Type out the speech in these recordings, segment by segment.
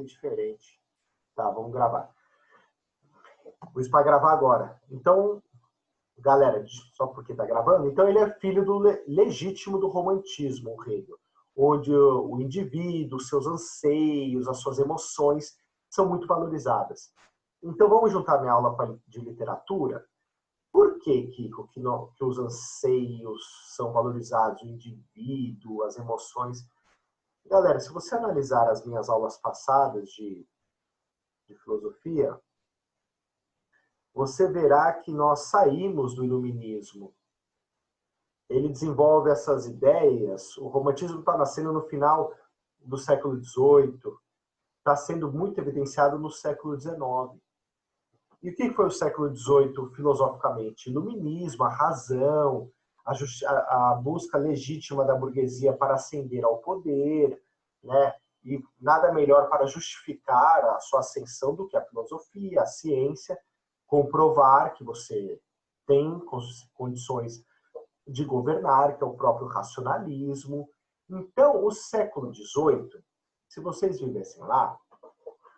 ser diferente. Tá, vamos gravar. Vou isso para gravar agora. Então, galera, só porque tá gravando, então ele é filho do legítimo do romantismo, o Hegel, onde o indivíduo, seus anseios, as suas emoções são muito valorizadas. Então vamos juntar minha aula de literatura. Por que, Kiko, que os anseios são valorizados, o indivíduo, as emoções? Galera, se você analisar as minhas aulas passadas de filosofia, você verá que nós saímos do iluminismo. Ele desenvolve essas ideias, o romantismo está nascendo no final do século XVIII, está sendo muito evidenciado no século XIX. E o que foi o século XVIII filosoficamente? Iluminismo, a razão, a busca legítima da burguesia para ascender ao poder, né? E nada melhor para justificar a sua ascensão do que a filosofia, a ciência, comprovar que você tem condições de governar, que é o próprio racionalismo. Então, o século XVIII, se vocês vivessem lá,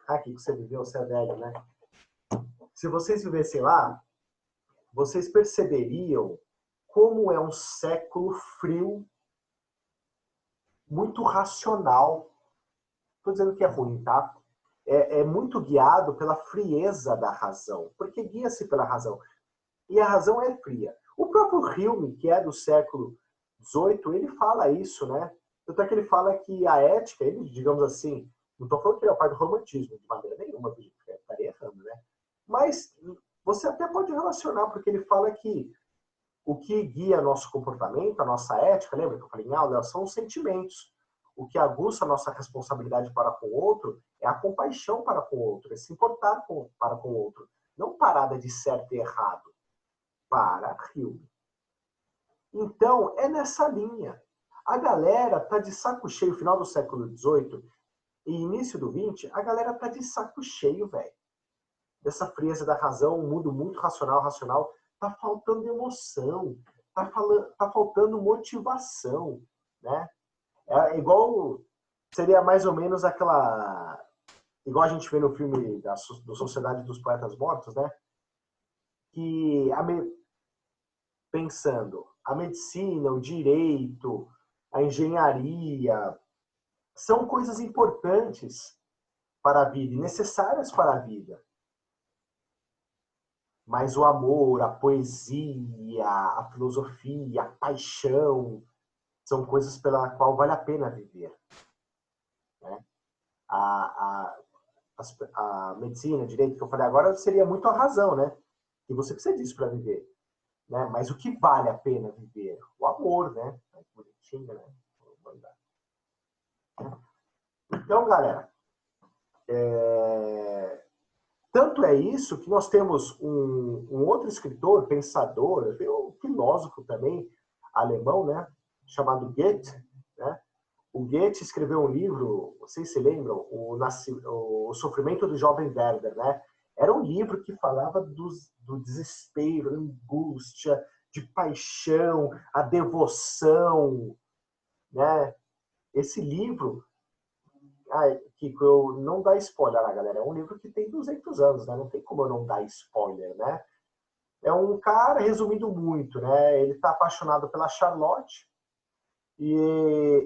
aqui que você viveu, você é velho, né? Se vocês vivessem lá, vocês perceberiam como é um século frio, muito racional. Estou dizendo que é ruim, tá? É muito guiado pela frieza da razão, porque guia-se pela razão. E a razão é fria. O próprio Hume, que é do século XVIII, ele fala isso, né? Tanto é que ele fala que a ética, ele, digamos assim, não estou falando que ele é o pai do romantismo, de maneira nenhuma, estaria errando, né? Mas você até pode relacionar, porque ele fala que o que guia nosso comportamento, a nossa ética, lembra que eu falei em aula, são os sentimentos. O que aguça a nossa responsabilidade para com o outro é a compaixão para com o outro, é se importar para com o outro. Não parada de certo e errado. Para Hume. Então, é nessa linha. A galera tá de saco cheio, final do século XVIII e início do XX, a galera tá de saco cheio, velho. Dessa frieza da razão, um mundo muito racional, tá faltando emoção, tá faltando motivação, né? É igual, seria mais ou menos aquela, igual a gente vê no filme da Sociedade dos Poetas Mortos, né? Que pensando, a medicina, o direito, a engenharia, são coisas importantes para a vida e necessárias para a vida. Mas o amor, a poesia, a filosofia, a paixão, são coisas pela qual vale a pena viver. Né? A medicina, o direito que eu falei agora, seria muito a razão, né? E você precisa disso para viver. Né? Mas o que vale a pena viver? O amor, né? Bonitinho, né? Então, galera, tanto é isso que nós temos um outro escritor, pensador, um filósofo também, alemão, né? Chamado Goethe, né? O Goethe escreveu um livro, vocês se lembram? O Sofrimento do Jovem Werther, né? Era um livro que falava do desespero, da angústia, de paixão, a devoção, né? Esse livro, Kiko, eu não dá spoiler, né, galera? É um livro que tem 200 anos, né? Não tem como eu não dar spoiler, né? É um cara, resumindo muito, né? Ele está apaixonado pela Charlotte e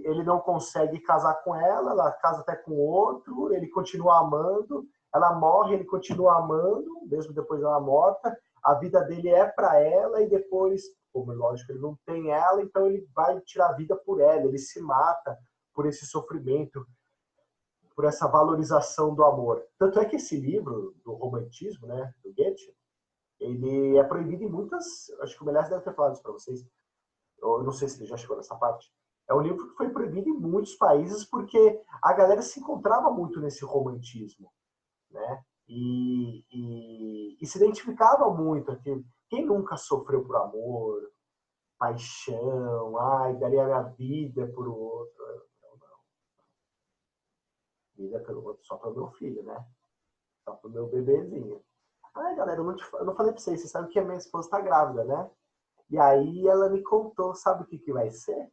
ele não consegue casar com ela casa até com outro, ele continua amando, ela morre, ele continua amando, mesmo depois dela morta, a vida dele é para ela e depois, como é lógico, ele não tem ela, então ele vai tirar a vida por ela, ele se mata por esse sofrimento, por essa valorização do amor. Tanto é que esse livro do romantismo, né, do Goethe, ele é proibido em muitas, acho que o Melhor deve ter falado isso para vocês, eu não sei se ele já chegou nessa parte. É um livro que foi proibido em muitos países porque a galera se encontrava muito nesse romantismo, né? E se identificava muito. Quem nunca sofreu por amor, paixão, daria a minha vida por outro. Não. Vida pelo outro, só para o meu filho, né? Só para o meu bebezinho. Galera, eu não falei para vocês sabem que a minha esposa está grávida, né? E aí ela me contou, sabe o que vai ser?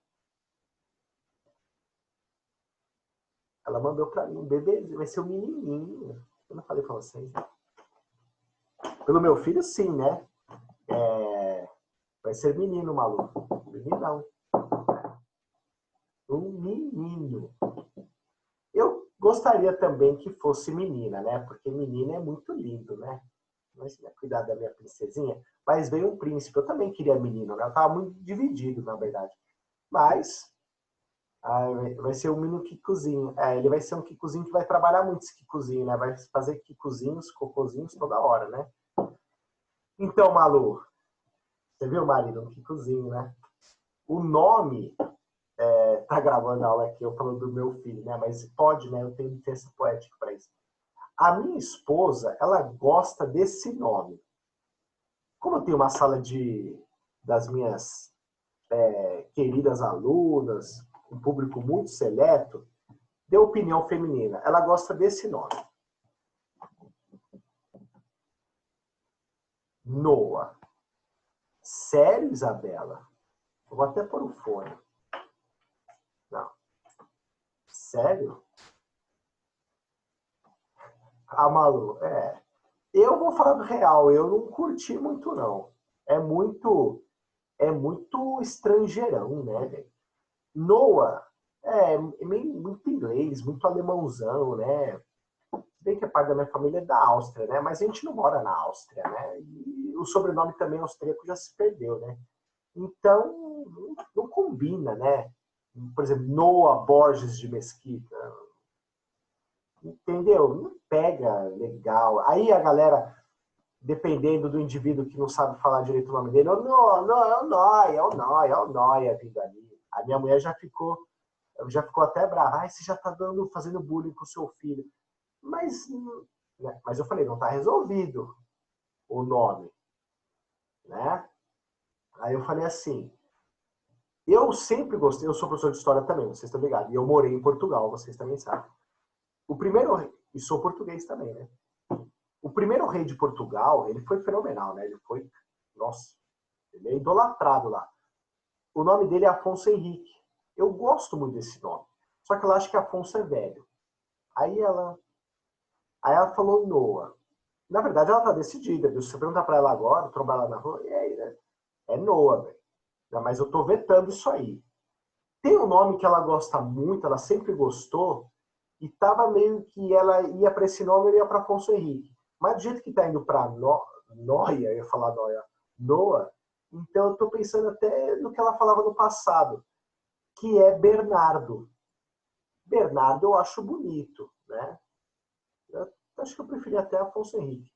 Ela mandou para mim, um bebê, vai ser um menininho. Eu não falei para vocês, né? Pelo meu filho, sim, né? Vai ser menino, maluco. Meninão. Um menino. Eu gostaria também que fosse menina, né? Porque menina é muito lindo, né? Mas cuidar da minha princesinha. Mas veio um príncipe. Eu também queria menino, né? Eu tava muito dividido, na verdade. Mas vai ser um menino Kikuzinho. Ele vai ser um Kikuzinho que vai trabalhar muito esse Kikuzinho, né? Vai fazer Kikuzinhos, cocôzinhos toda hora, né? Então, Malu, você viu, marido? Um Kikuzinho, né? O nome, tá gravando a aula aqui, eu falando do meu filho, né? Mas pode, né? Eu tenho licença poética para isso. A minha esposa, ela gosta desse nome. Como eu tenho uma sala das minhas queridas alunas, um público muito seleto, de opinião feminina, ela gosta desse nome. Noah. Sério, Isabela? Eu vou até pôr o fone. Não. Sério? Ah, Malu, eu vou falar do real, eu não curti muito, não. É muito, é muito estrangeirão, né, velho? Noah muito inglês, muito alemãozão, né? Se bem que a parte da minha família é da Áustria, né? Mas a gente não mora na Áustria, né? E o sobrenome também austríaco já se perdeu, né? Então, não combina, né? Por exemplo, Noah Borges de Mesquita. Entendeu? Não pega legal. Aí a galera, dependendo do indivíduo que não sabe falar direito o nome dele, é o Noia, é o Noia, é o Noia vindo ali. A minha mulher já ficou até brava. Ai, você já tá fazendo bullying com o seu filho. Mas, mas eu falei, não tá resolvido o nome, né? Aí eu falei assim, eu sempre gostei, eu sou professor de história também, vocês estão ligados, e eu morei em Portugal, vocês também sabem. O primeiro rei, e sou português também, né? O primeiro rei de Portugal, ele foi fenomenal, né? Ele foi, nossa, ele é idolatrado lá. O nome dele é Afonso Henrique. Eu gosto muito desse nome. Só que ela acha que Afonso é velho. Aí ela falou Noah. Na verdade, ela tá decidida, viu? Se você perguntar pra ela agora, trombar ela na rua, e aí, né? É Noah, velho. Mas eu tô vetando isso aí. Tem um nome que ela gosta muito, ela sempre gostou, e tava meio que ela ia para esse nome, ela ia para Afonso Henrique. Mas do jeito que tá indo para Noia, eu ia falar Noia, Noah, então eu tô pensando até no que ela falava no passado, que é Bernardo. Bernardo eu acho bonito, né? Eu acho que eu preferia até Afonso Henrique.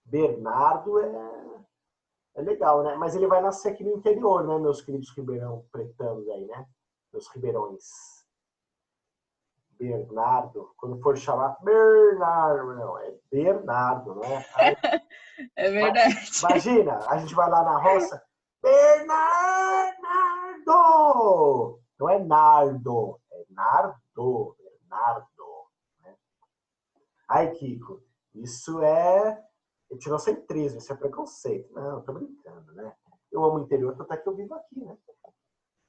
Bernardo é legal, né? Mas ele vai nascer aqui no interior, né, meus queridos ribeirão pretanos aí, né? Meus ribeirões. Bernardo, quando for chamar Bernardo, não, é Bernardo, não é? Aí, É verdade. imagina, a gente vai lá na roça, Bernardo! Não é Nardo, é Nardo, Bernardo. Né? Ai, Kiko, isso é etnocentrismo, isso é preconceito. Não, tô brincando, né? Eu amo o interior, até que eu vivo aqui, né?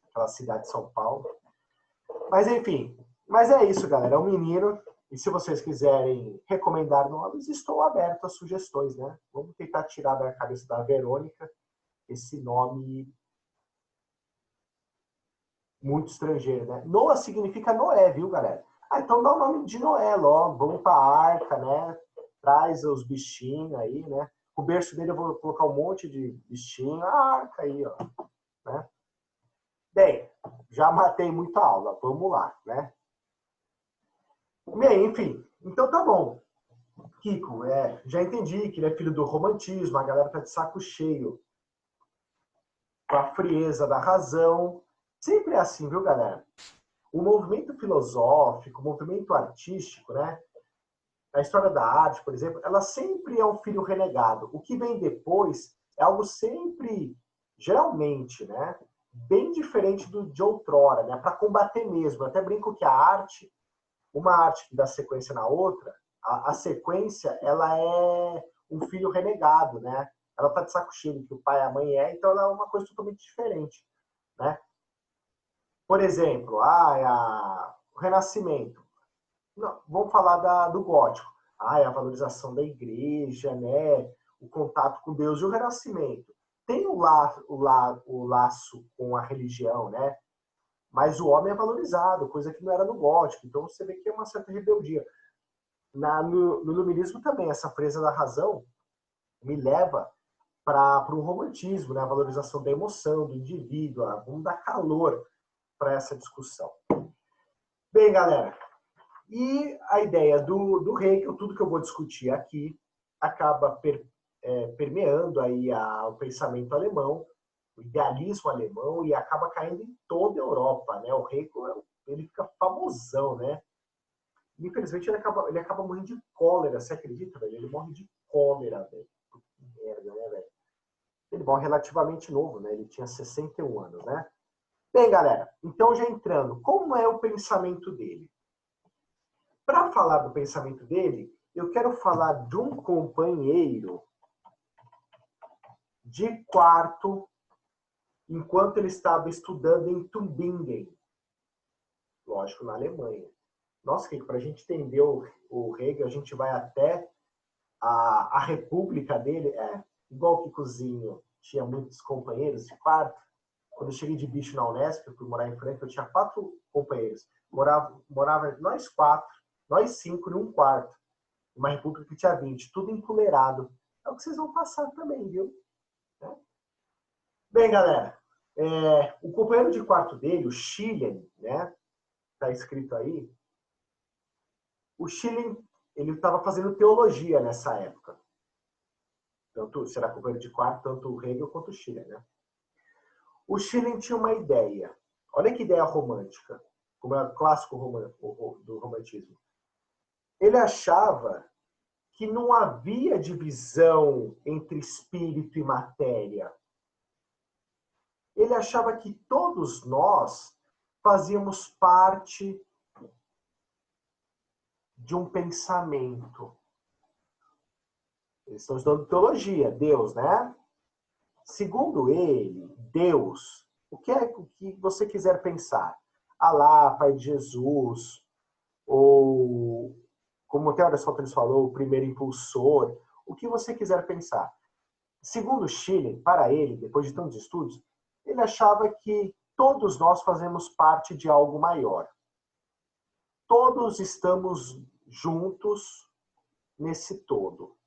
Aquela cidade de São Paulo. Mas enfim, mas é isso, galera. É um menino. E se vocês quiserem recomendar nomes, estou aberto a sugestões, né? Vamos tentar tirar da cabeça da Verônica esse nome muito estrangeiro, né? Noah significa Noé, viu, galera? Ah, então dá o nome de Noé logo. Vamos para a arca, né? Traz os bichinhos aí, né? O berço dele eu vou colocar um monte de bichinho. A arca aí, ó. Né? Bem, já matei muita aula. Vamos lá, né? Bem, enfim. Então tá bom. Kiko, já entendi que ele é filho do romantismo, a galera tá de saco cheio com a frieza da razão. Sempre é assim, viu, galera? O movimento filosófico, o movimento artístico, né? A história da arte, por exemplo, ela sempre é um filho renegado. O que vem depois é algo sempre, geralmente, né? Bem diferente do de outrora, né? Para combater mesmo. Eu até brinco que a arte, uma arte que dá sequência na outra, a sequência, ela é um filho renegado, né? Ela tá de saco cheio que o pai e a mãe então ela é uma coisa totalmente diferente, né? Por exemplo, o Renascimento. Não, vamos falar do gótico. Ah, é a valorização da igreja, né? O contato com Deus e o renascimento. Tem o laço com a religião, né? Mas o homem é valorizado, coisa que não era no gótico. Então você vê que é uma certa rebeldia. No iluminismo também, essa presa da razão me leva para o romantismo, né? A valorização da emoção, do indivíduo. Vamos dar calor para essa discussão. Bem, galera, e a ideia do Hegel, tudo que eu vou discutir aqui, acaba permeando aí o pensamento alemão, o idealismo alemão, e acaba caindo em toda a Europa, né? O Hegel, ele fica famosão, né? Infelizmente, ele acaba morrendo de cólera, você acredita, velho? Ele morre de cólera, velho. Que merda, né, velho? Ele morre relativamente novo, né? Ele tinha 61 anos, né? Bem, galera, então já entrando, como é o pensamento dele? Para falar do pensamento dele, eu quero falar de um companheiro de quarto enquanto ele estava estudando em Tübingen, lógico, na Alemanha. Nossa, que para a gente entender o Hegel, a gente vai até a república dele. Igual o Kikozinho tinha muitos companheiros de quarto. Quando eu cheguei de bicho na Unesp, eu fui morar em Franca, eu tinha 4 companheiros. Morava nós 4, nós 5 em um quarto. Uma república que tinha 20, tudo empoleirado. É o que vocês vão passar também, viu? Bem, galera, o companheiro de quarto dele, o Schilling, né? Tá escrito aí. O Schilling, ele estava fazendo teologia nessa época. Tanto será companheiro de quarto, tanto o Hegel quanto o Schilling, né? O Schilling tinha uma ideia. Olha que ideia romântica, como é o clássico do romantismo. Ele achava que não havia divisão entre espírito e matéria. Ele achava que todos nós fazíamos parte de um pensamento. Eles estão estudando teologia, Deus, né? Segundo ele, Deus, o que você quiser pensar? Alá, Pai de Jesus, ou, como até Aristóteles falou, o primeiro impulsor, o que você quiser pensar. Segundo Schilling, para ele, depois de tantos estudos, ele achava que todos nós fazemos parte de algo maior. Todos estamos juntos nesse todo.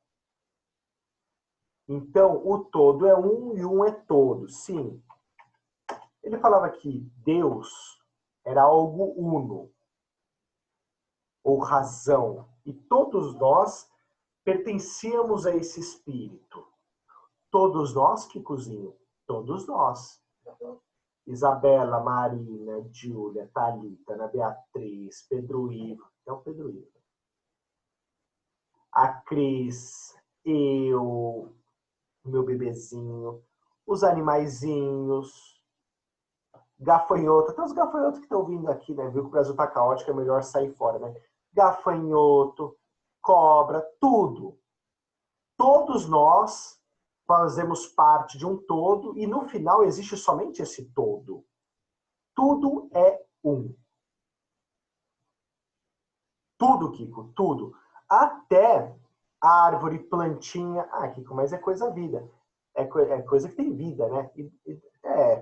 Então, o todo é um e um é todo, sim. Ele falava que Deus era algo uno, ou razão, e todos nós pertencíamos a esse espírito. Todos nós, Kikozinho, todos nós. Isabela, Marina, Júlia, Thalita, Ana Beatriz, Pedro Ivo, é o Pedro Ivo. A Cris, eu, meu bebezinho, os animaizinhos, gafanhoto, até os gafanhotos que estão vindo aqui, né? Viu que o Brasil tá caótico, é melhor sair fora, né? Gafanhoto, cobra, tudo. Todos nós fazemos parte de um todo e no final existe somente esse todo. Tudo é um. Tudo, Kiko, tudo. Até árvore, plantinha. Ah, Kiko, mas é coisa vida. É coisa que tem vida, né?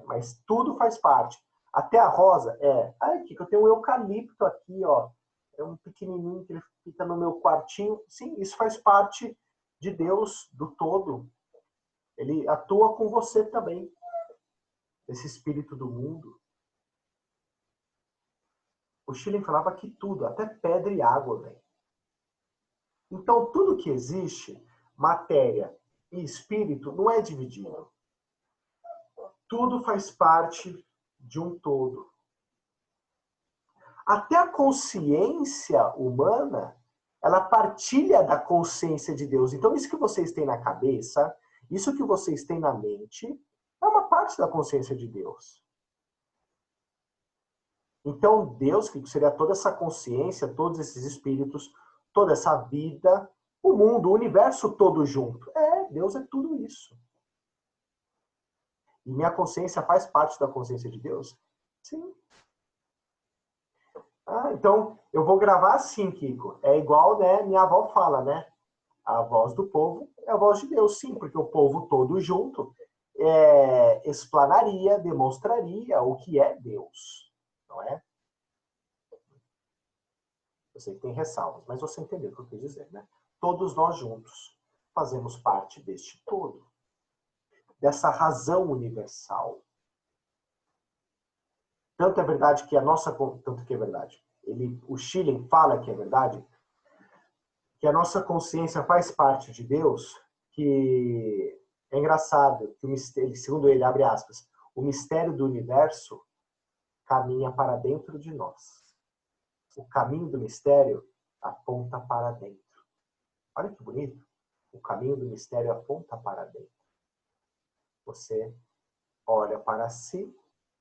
Mas tudo faz parte. Até a rosa Ai, Kiko, eu tenho um eucalipto aqui, ó. É um pequenininho que ele fica no meu quartinho. Sim, isso faz parte de Deus, do todo. Ele atua com você também. Esse espírito do mundo. O Schilling falava que tudo, até pedra e água, velho. Então, tudo que existe, matéria e espírito, não é dividido. Tudo faz parte de um todo. Até a consciência humana, ela partilha da consciência de Deus. Então, isso que vocês têm na cabeça, isso que vocês têm na mente, é uma parte da consciência de Deus. Então, Deus, que seria toda essa consciência, todos esses espíritos, toda essa vida, o mundo, o universo todo junto. Deus é tudo isso. E minha consciência faz parte da consciência de Deus? Sim. Ah, então eu vou gravar assim, Kiko. É igual, né? Minha avó fala, né? A voz do povo é a voz de Deus, sim, porque o povo todo junto explanaria, demonstraria o que é Deus, não é? Eu sei que tem ressalvas, mas você entendeu o que eu quis dizer, né? Todos nós juntos fazemos parte deste todo, dessa razão universal. Tanto é verdade que a nossa... Tanto que é verdade. O Schilling fala que é verdade, que a nossa consciência faz parte de Deus, que é engraçado, que o mistério, segundo ele, abre aspas, o mistério do universo caminha para dentro de nós. O caminho do mistério aponta para dentro. Olha que bonito. O caminho do mistério aponta para dentro. Você olha para si,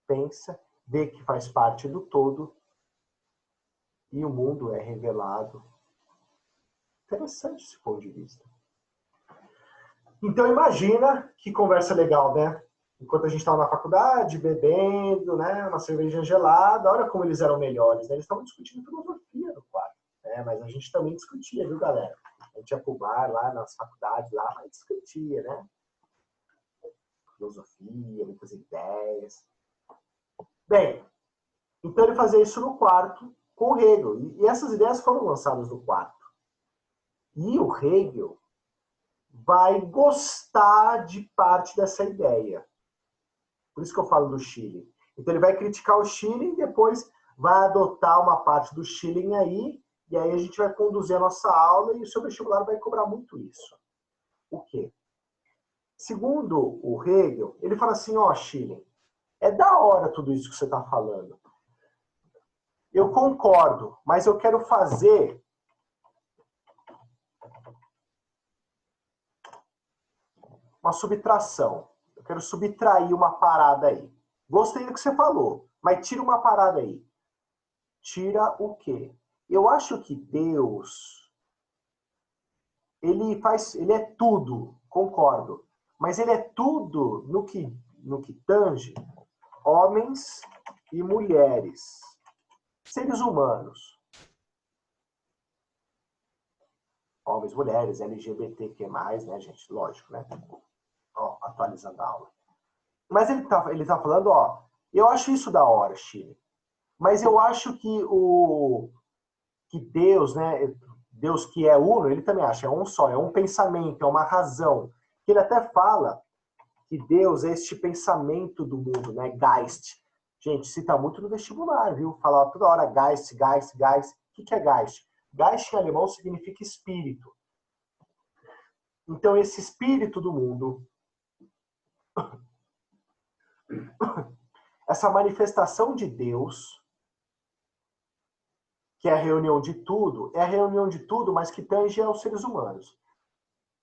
pensa, vê que faz parte do todo e o mundo é revelado. Interessante esse ponto de vista. Então imagina que conversa legal, né? Enquanto a gente estava na faculdade, bebendo, né? Uma cerveja gelada, olha como eles eram melhores, né? Eles estavam discutindo filosofia no quarto, né? Mas a gente também discutia, viu, galera? A gente ia pro bar lá nas faculdades, lá, mas discutia, né? Filosofia, muitas ideias. Bem, então ele fazia isso no quarto com o Hegel. E essas ideias foram lançadas no quarto. E o Hegel vai gostar de parte dessa ideia. Por isso que eu falo do Schilling. Então ele vai criticar o Schilling e depois vai adotar uma parte do Schilling aí, e aí a gente vai conduzir a nossa aula e o seu vestibular vai cobrar muito isso. O quê? Segundo o Hegel, ele fala assim, ó, Schilling, é da hora tudo isso que você está falando. Eu concordo, mas eu quero fazer uma subtração. Eu quero subtrair uma parada aí. Gostei do que você falou, mas tira uma parada aí. Tira o quê? Eu acho que Deus, ele é tudo, concordo. Mas ele é tudo no que tange homens e mulheres, seres humanos. Homens, mulheres, LGBTQ+, né, gente? Lógico, né? Ó, atualizando a aula. Mas ele tá falando, ó, eu acho isso da hora, Chile. Mas eu acho que Deus, né, Deus que é uno, ele também acha, é um só, é um pensamento, é uma razão. Que ele até fala que Deus é este pensamento do mundo, né, Geist. Gente, cita muito no vestibular, viu? Fala toda hora Geist, Geist, Geist. O que é Geist? Geist em alemão significa espírito. Então, esse espírito do mundo, essa manifestação de Deus, que é a reunião de tudo, é a reunião de tudo, mas que tange aos seres humanos.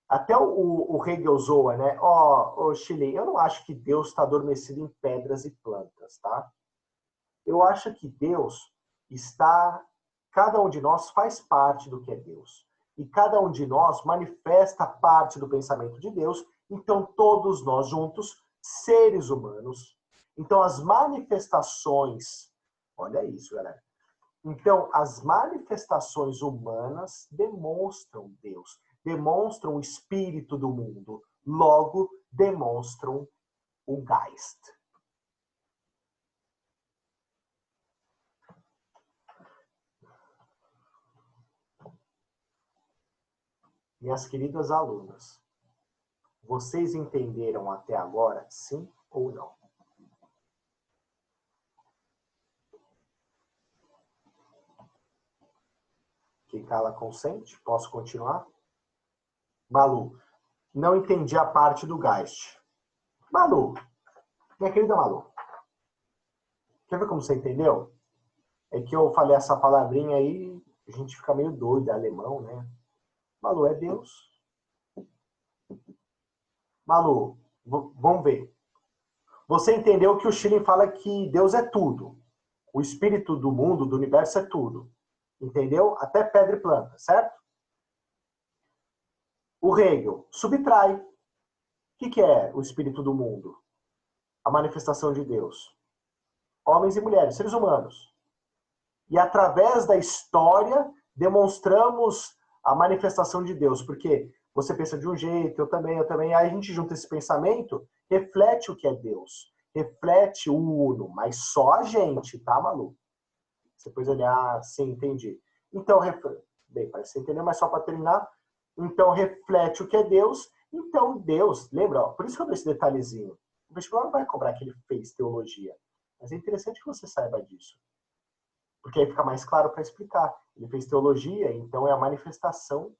Até o Hegel zoa, né? Ó, Chile, eu não acho que Deus está adormecido em pedras e plantas, tá? Eu acho que Deus está... Cada um de nós faz parte do que é Deus. E cada um de nós manifesta parte do pensamento de Deus. Então, todos nós juntos, seres humanos. Então, as manifestações... Olha isso, galera. Então, as manifestações humanas demonstram Deus, demonstram o espírito do mundo, logo demonstram o Geist. Minhas queridas alunas, vocês entenderam até agora, sim ou não? Que cala consente? Posso continuar? Malu, não entendi a parte do Geist. Malu, minha querida Malu, quer ver como você entendeu? É que eu falei essa palavrinha aí, a gente fica meio doido, é alemão, né? Malu, é Deus. Malu, vamos ver. Você entendeu que o Schilling fala que Deus é tudo. O espírito do mundo, do universo é tudo. Entendeu? Até pedra e planta, certo? O Hegel subtrai. O que é o espírito do mundo? A manifestação de Deus. Homens e mulheres, seres humanos. e através da história demonstramos a manifestação de Deus, porque você pensa de um jeito, eu também, aí a gente junta esse pensamento, reflete o que é Deus, reflete o uno, mas só a gente, tá, Malu? Você depois olhar, sim, entendi. Então, bem, parece que você entendeu, mas só para terminar, então reflete o que é Deus, então Deus, lembra, ó, por isso que eu dou esse detalhezinho, o vestibular não vai cobrar que ele fez teologia, mas é interessante que você saiba disso. Porque aí fica mais claro para explicar. Ele fez teologia, então é a manifestação,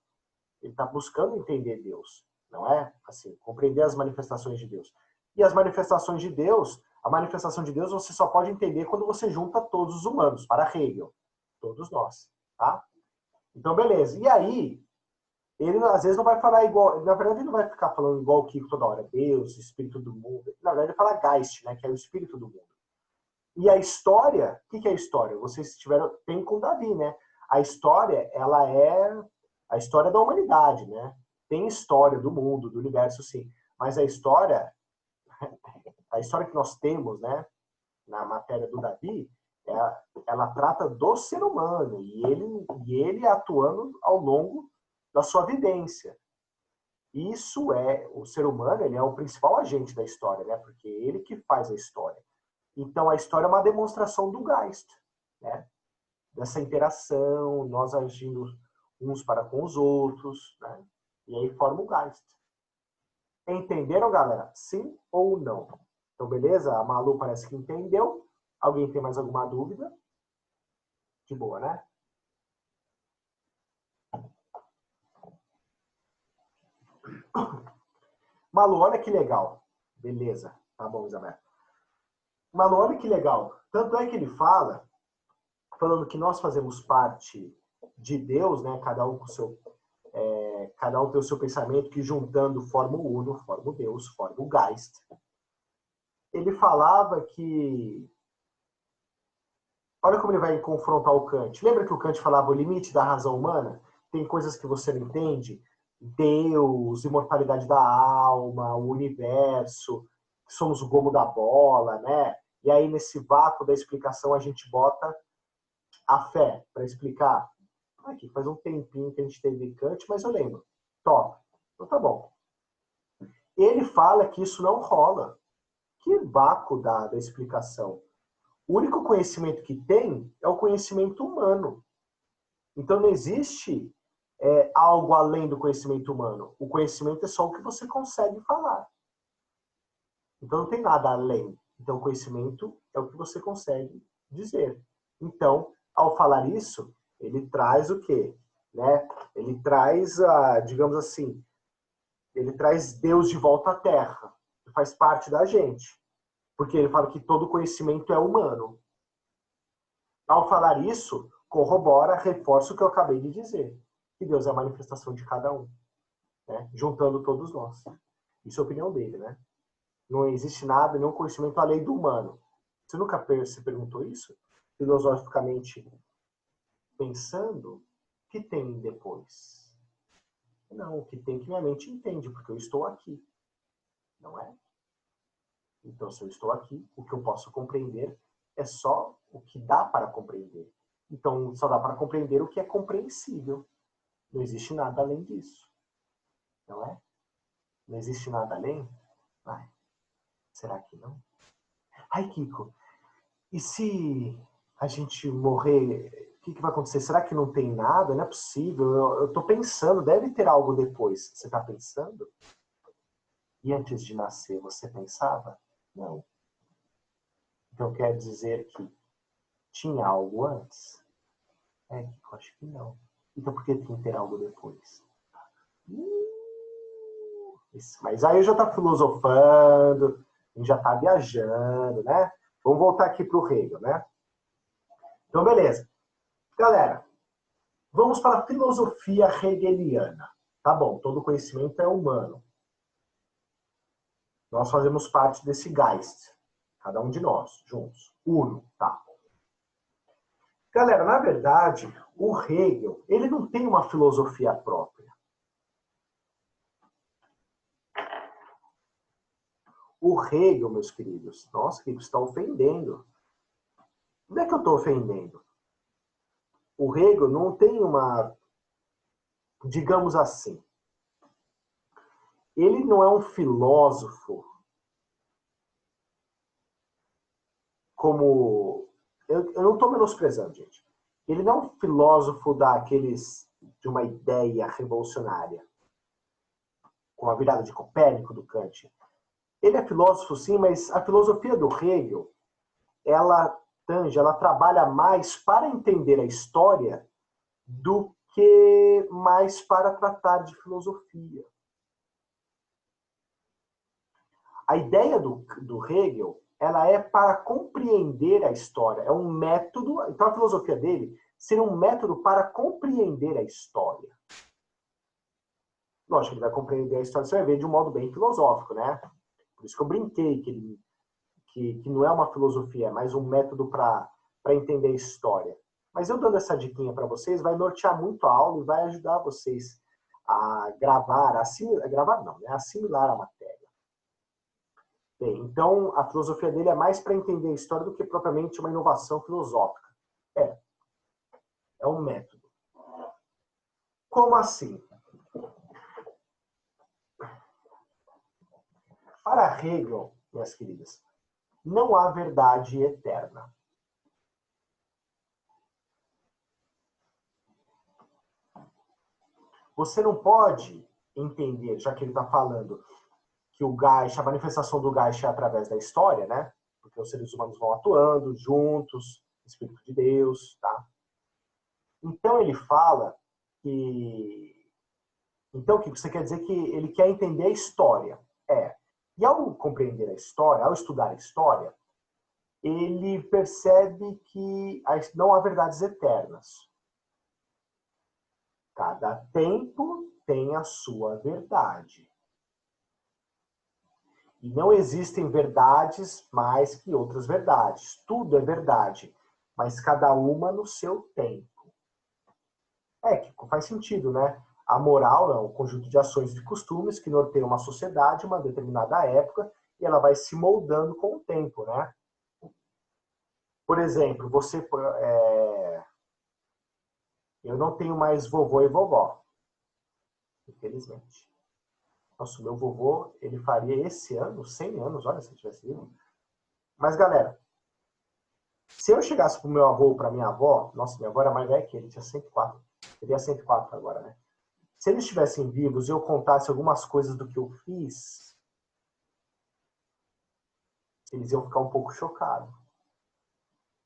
ele está buscando entender Deus, não é? Assim, compreender as manifestações de Deus. E as manifestações de Deus, a manifestação de Deus você só pode entender quando você junta todos os humanos, para Hegel, todos nós, tá? Então, beleza. E aí, ele às vezes não vai falar igual, na verdade ele não vai ficar falando igual o Kiko toda hora, Deus, espírito do mundo. Na verdade ele fala Geist, né, que é o espírito do mundo. E a história, o que é a história? Vocês tiveram, tem com Davi, né? A história, ela é a história da humanidade, né? Tem história do mundo, do universo, sim. Mas a história que nós temos, né, na matéria do Davi, ela trata do ser humano e ele atuando ao longo da sua vivência. Isso é, o ser humano, ele é o principal agente da história, né? Porque é ele que faz a história. Então, a história é uma demonstração do Geist, né? Dessa interação, nós agindo uns para com os outros, né? E aí forma o Geist. Entenderam, galera? Sim ou não? Então, beleza? A Malu parece que entendeu. Alguém tem mais alguma dúvida? De boa, né? Malu, olha que legal. Beleza. Tá bom, Isabel. Malu, olha que legal. Tanto é que ele fala, falando que nós fazemos parte de Deus, né? Cada um com seu, cada um tem o seu pensamento, que juntando forma o Uno, forma o Deus, forma o Geist. Ele falava que... Olha como ele vai confrontar o Kant. Lembra que o Kant falava o limite da razão humana? Tem coisas que você não entende. Deus, imortalidade da alma, o universo, somos o gomo da bola, né? E aí, nesse vácuo da explicação, a gente bota a fé para explicar. Aqui, faz um tempinho que a gente teve Kant, mas eu lembro. Top. Então tá bom. Ele fala que isso não rola. Que vácuo da explicação. O único conhecimento que tem é o conhecimento humano. Então não existe algo além do conhecimento humano. O conhecimento é só o que você consegue falar. Então não tem nada além. Então o conhecimento é o que você consegue dizer. Então, ao falar isso, ele traz o quê? Né? Ele traz, digamos assim, ele traz Deus de volta à Terra, que faz parte da gente. Porque ele fala que todo conhecimento é humano. Ao falar isso, corrobora, reforça o que eu acabei de dizer. Que Deus é a manifestação de cada um. Né? Juntando todos nós. Isso é a opinião dele, né? Não existe nada, nenhum conhecimento além do humano. Você nunca se perguntou isso? Filosoficamente pensando, o que tem depois? Não, o que tem que minha mente entende, porque eu estou aqui. Não é? Então, se eu estou aqui, o que eu posso compreender é só o que dá para compreender. Então, só dá para compreender o que é compreensível. Não existe nada além disso. Não é? Não existe nada além? Ai, será que não? Ai, Kiko, e se a gente morrer, o que vai acontecer? Será que não tem nada? Não é possível. Eu estou pensando, deve ter algo depois. Você está pensando? E antes de nascer, você pensava? Não. Então quer dizer que tinha algo antes? Eu acho que não. Então por que tem que ter algo depois? Mas aí já está filosofando, a gente já está viajando, né? Vamos voltar aqui para o Hegel, né? Então, beleza. Galera, vamos para a filosofia hegeliana. Tá bom, todo conhecimento é humano. Nós fazemos parte desse Geist. Cada um de nós, juntos. Uno, tá? Galera, na verdade, o Hegel, ele não tem uma filosofia própria. O Hegel, meus queridos, nossa, que está ofendendo. Não é que eu estou ofendendo. o Hegel não tem uma, digamos assim, ele não é um filósofo como... Eu não estou menosprezando, gente. Ele não é um filósofo de uma ideia revolucionária, com a virada de Copérnico, do Kant. Ele é filósofo, sim, mas a filosofia do Hegel, ela trabalha mais para entender a história do que mais para tratar de filosofia. A ideia do Hegel, ela é para compreender a história. É um método. Então, a filosofia dele seria um método para compreender a história. Lógico, ele vai compreender a história, você vai ver de um modo bem filosófico, né? Por isso que eu brinquei que não é uma filosofia, é mais um método para entender a história. Mas eu dando essa diquinha para vocês, vai nortear muito a aula e vai ajudar vocês a assimilar a matéria. Bem, então, a filosofia dele é mais para entender a história do que propriamente uma inovação filosófica. É um método. Como assim? Para Hegel, minhas queridas, não há verdade eterna. Você não pode entender, já que ele está falando que o Geist, a manifestação do Geist é através da história, né? Porque os seres humanos vão atuando juntos, Espírito de Deus, tá? Então ele fala que... Então, o que você quer dizer que ele quer entender a história? E ao compreender a história, ao estudar a história, ele percebe que não há verdades eternas. Cada tempo tem a sua verdade. E não existem verdades mais que outras verdades. Tudo é verdade, mas cada uma no seu tempo. Que faz sentido, né? A moral é um conjunto de ações e de costumes que norteiam uma sociedade, uma determinada época, e ela vai se moldando com o tempo, né? Por exemplo, eu não tenho mais vovô e vovó, infelizmente. Nossa, meu vovô, ele faria esse ano 100 anos, olha, se ele tivesse vivo. Mas, galera, se eu chegasse pro meu avô ou pra minha avó, nossa, minha avó era mais velha que ele, tinha 104. Teria 104 agora, né? Se eles estivessem vivos e eu contasse algumas coisas do que eu fiz, eles iam ficar um pouco chocados.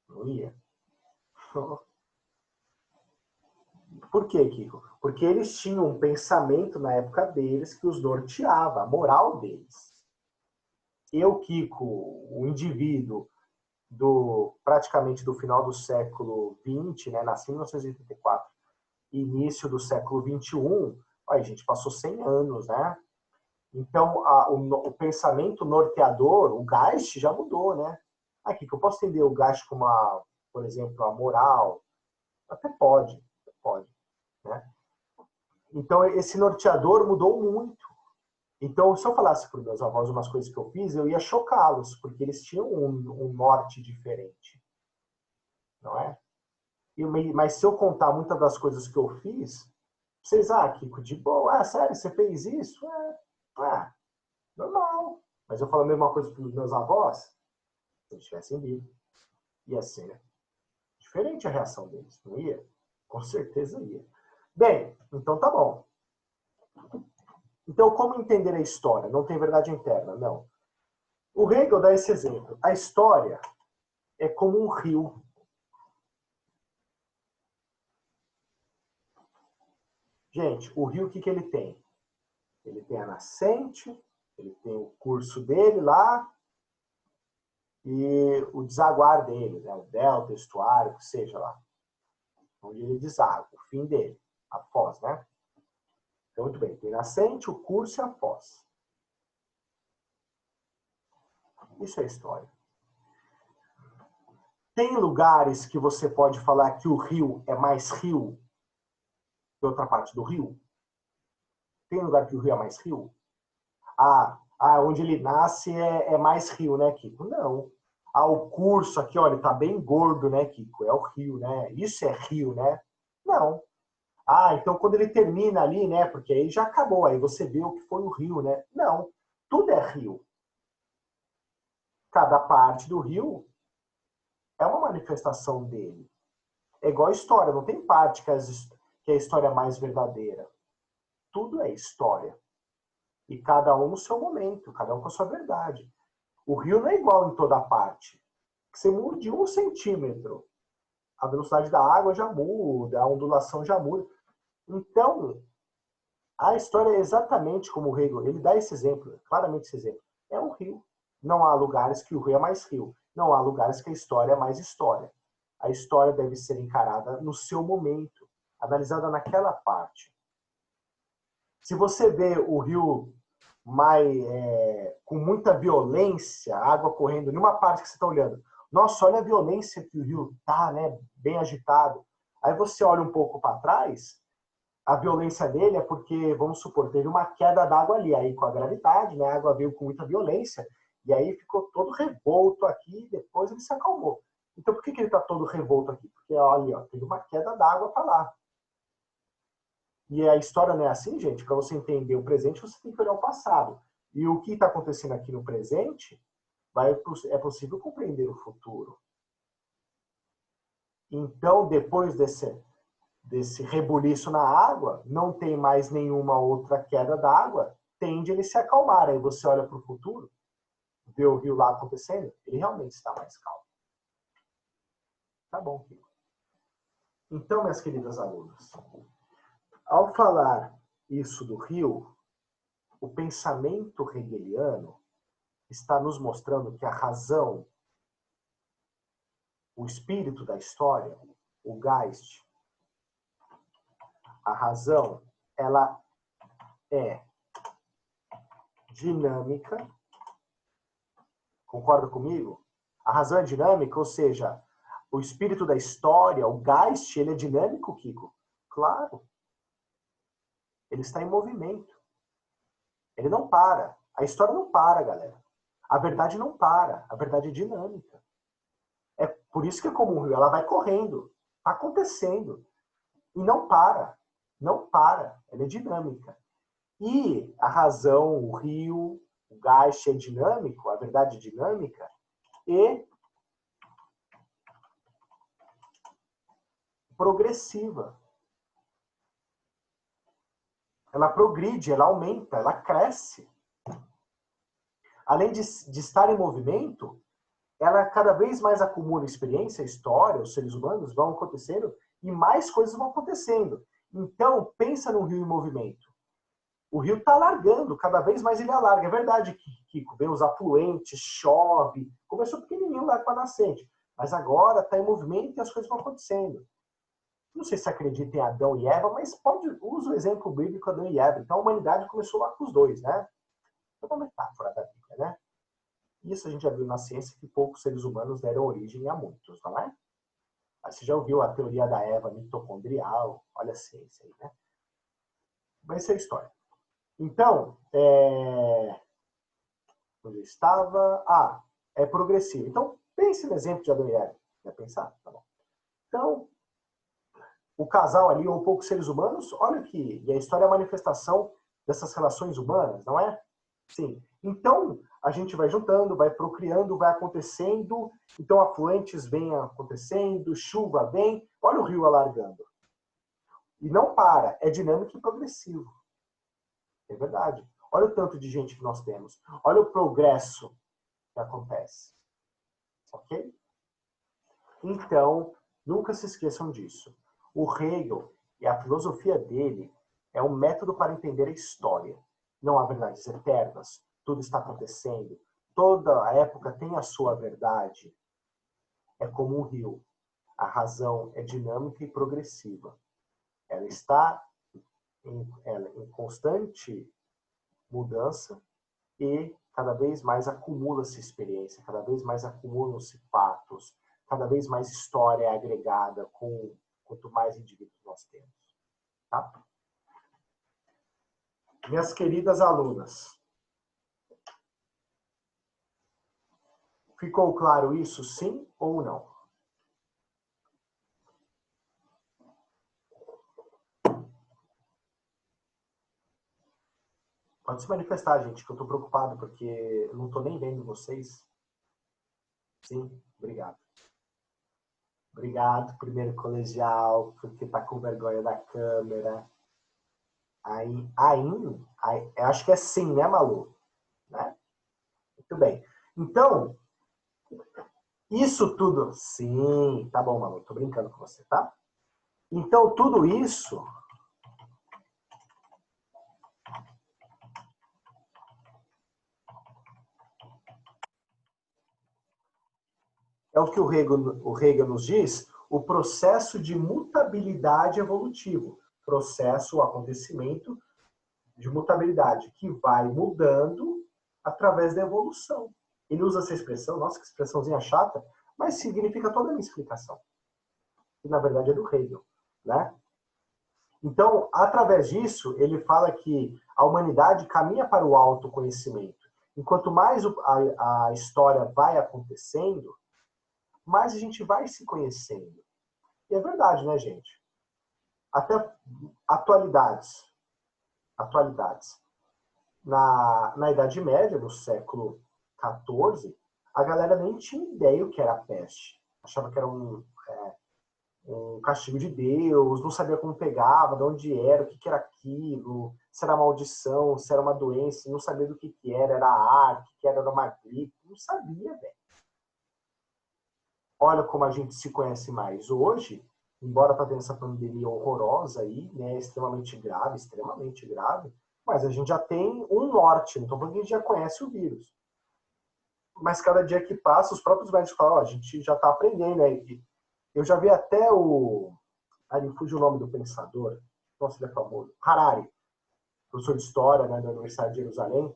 Não ia? Por quê, Kiko? Porque eles tinham um pensamento na época deles que os norteava, a moral deles. Eu, Kiko, o indivíduo praticamente do final do século XX, né, nasci em 1984, início do século XXI, a gente passou 100 anos, né? Então, o pensamento norteador, o Geist, já mudou, né? Aqui, que eu posso entender o Geist como, por exemplo, a moral. Até pode, né? Então, esse norteador mudou muito. Então, se eu falasse para os meus avós umas coisas que eu fiz, eu ia chocá-los, porque eles tinham um norte diferente. Não é? Mas se eu contar muitas das coisas que eu fiz, vocês, Kiko, de boa, sério, você fez isso? Normal. Mas eu falo a mesma coisa para os meus avós, se eles tivessem vivo, ia ser diferente a reação deles, não ia? Com certeza ia. Bem, então tá bom. Então, como entender a história? Não tem verdade interna, não. O Hegel dá esse exemplo. A história é como um rio. Gente, o rio, o que ele tem? Ele tem a nascente, ele tem o curso dele lá e o desaguar dele, né? O delta, estuário, que seja lá. Onde ele deságua, o fim dele, a foz, né? Então, muito bem. Tem nascente, o curso e a foz. Isso é história. Tem lugares que você pode falar que o rio é mais rio que outra parte do rio? Tem lugar que o rio é mais rio? Onde ele nasce é mais rio, né, Kiko? Não. O curso aqui, olha, tá bem gordo, né, Kiko? É o rio, né? Isso é rio, né? Não. Ah, então quando ele termina ali, né? Porque aí já acabou, aí você vê o que foi o rio, né? Não, tudo é rio. Cada parte do rio é uma manifestação dele. É igual a história, não tem parte que é a história mais verdadeira. Tudo é história. E cada um no seu momento, cada um com a sua verdade. O rio não é igual em toda parte. Você muda de 1 centímetro, a velocidade da água já muda, a ondulação já muda. Então, a história é exatamente como o Hegel, ele dá esse exemplo, claramente esse exemplo. É um rio. Não há lugares que o rio é mais rio. Não há lugares que a história é mais história. A história deve ser encarada no seu momento, analisada naquela parte. Se você vê o rio com muita violência, água correndo em uma parte que você está olhando, nossa, olha a violência que o rio está, né, bem agitado. Aí você olha um pouco para trás, a violência dele é porque, vamos supor, teve uma queda d'água ali, aí com a gravidade, né, a água veio com muita violência, e aí ficou todo revolto aqui, e depois ele se acalmou. Então por que ele está todo revolto aqui? Porque olha, teve uma queda d'água para lá. E a história não é assim, gente. Para você entender o presente, você tem que olhar o passado. E o que está acontecendo aqui no presente, é possível compreender o futuro. Então, depois desse rebuliço na água, não tem mais nenhuma outra queda d'água, tende ele se acalmar. Aí você olha para o futuro, vê o rio lá acontecendo, ele realmente está mais calmo. Tá bom, Kiko. Então, minhas queridas alunas, ao falar isso do rio, o pensamento hegeliano está nos mostrando que a razão, o espírito da história, o Geist, a razão, ela é dinâmica. Concorda comigo? A razão é dinâmica, ou seja, o espírito da história, o Geist, ele é dinâmico, Kiko? Claro. Ele está em movimento. Ele não para. A história não para, galera. A verdade não para. A verdade é dinâmica. É por isso que é como um rio. Ela vai correndo. Está acontecendo. E não para. Não para. Ela é dinâmica. E a razão, o rio, o Geist é dinâmico, a verdade é dinâmica, e progressiva. Ela progride, ela aumenta, ela cresce. Além de estar em movimento, ela cada vez mais acumula experiência, história, os seres humanos vão acontecendo e mais coisas vão acontecendo. Então, pensa no rio em movimento. O rio está alargando, cada vez mais ele alarga. É verdade, Kiko, vem os afluentes, chove. Começou pequenininho lá com a nascente, mas agora está em movimento e as coisas vão acontecendo. Não sei se acredita em Adão e Eva, mas usa o exemplo bíblico Adão e Eva. Então a humanidade começou lá com os dois, né? É uma metáfora da Bíblia, né? Isso a gente já viu na ciência que poucos seres humanos deram origem a muitos, não é? Mas você já ouviu a teoria da Eva mitocondrial? Olha a ciência aí, né? Vai ser a história. Então, onde eu estava? Ah, é progressivo. Então, pense no exemplo de Adão e Eva. Quer pensar? Tá bom. Então, o casal ali, ou poucos seres humanos, olha aqui, e a história é a manifestação dessas relações humanas, não é? Sim. Então, a gente vai juntando, vai procriando, vai acontecendo, então afluentes vêm acontecendo, chuva vem, olha o rio alargando. E não para, é dinâmico e progressivo. É verdade. Olha o tanto de gente que nós temos. Olha o progresso que acontece. Ok? Então, nunca se esqueçam disso. O Hegel e a filosofia dele é um método para entender a história. Não há verdades eternas. Tudo está acontecendo. Toda a época tem a sua verdade. É como um rio. A razão é dinâmica e progressiva. Ela está em constante mudança e cada vez mais acumula-se experiência, cada vez mais acumulam-se fatos, cada vez mais história é agregada quanto mais indivíduos nós temos. Tá? Minhas queridas alunas, ficou claro isso, sim ou não? Pode se manifestar, gente, que eu estou preocupado, porque eu não estou nem vendo vocês. Sim, obrigado. Obrigado, primeiro colegial, porque está com vergonha da câmera. Aí, acho que é sim, né, Malu? Né? Muito bem. Então, isso tudo... Sim, tá bom, Malu, tô brincando com você, tá? Então, tudo isso... É o que o Hegel nos diz, o processo de mutabilidade evolutivo. Processo, o acontecimento de mutabilidade, que vai mudando através da evolução. Ele usa essa expressão, nossa, que expressãozinha chata, mas significa toda a minha explicação. Que, na verdade, é do Hegel, né? Então, através disso, ele fala que a humanidade caminha para o autoconhecimento. Enquanto mais a história vai acontecendo, mais a gente vai se conhecendo. E é verdade, né, gente? Até atualidades. Na Idade Média, no século XIV, a galera nem tinha ideia o que era a peste. Achava que era um castigo de Deus, não sabia como pegava, de onde era, o que era aquilo, se era maldição, se era uma doença, não sabia do que era ar, o que era uma gripe, não sabia, velho. Olha como a gente se conhece mais hoje, embora tá tendo essa pandemia horrorosa aí, né, extremamente grave, mas a gente já tem um norte, então a gente já conhece o vírus. Mas cada dia que passa, os próprios médicos falam, a gente já está aprendendo, né? Eu já vi até o... me fugiu o nome do pensador, nossa, ele é famoso, Harari, professor de História, né, da Universidade de Jerusalém.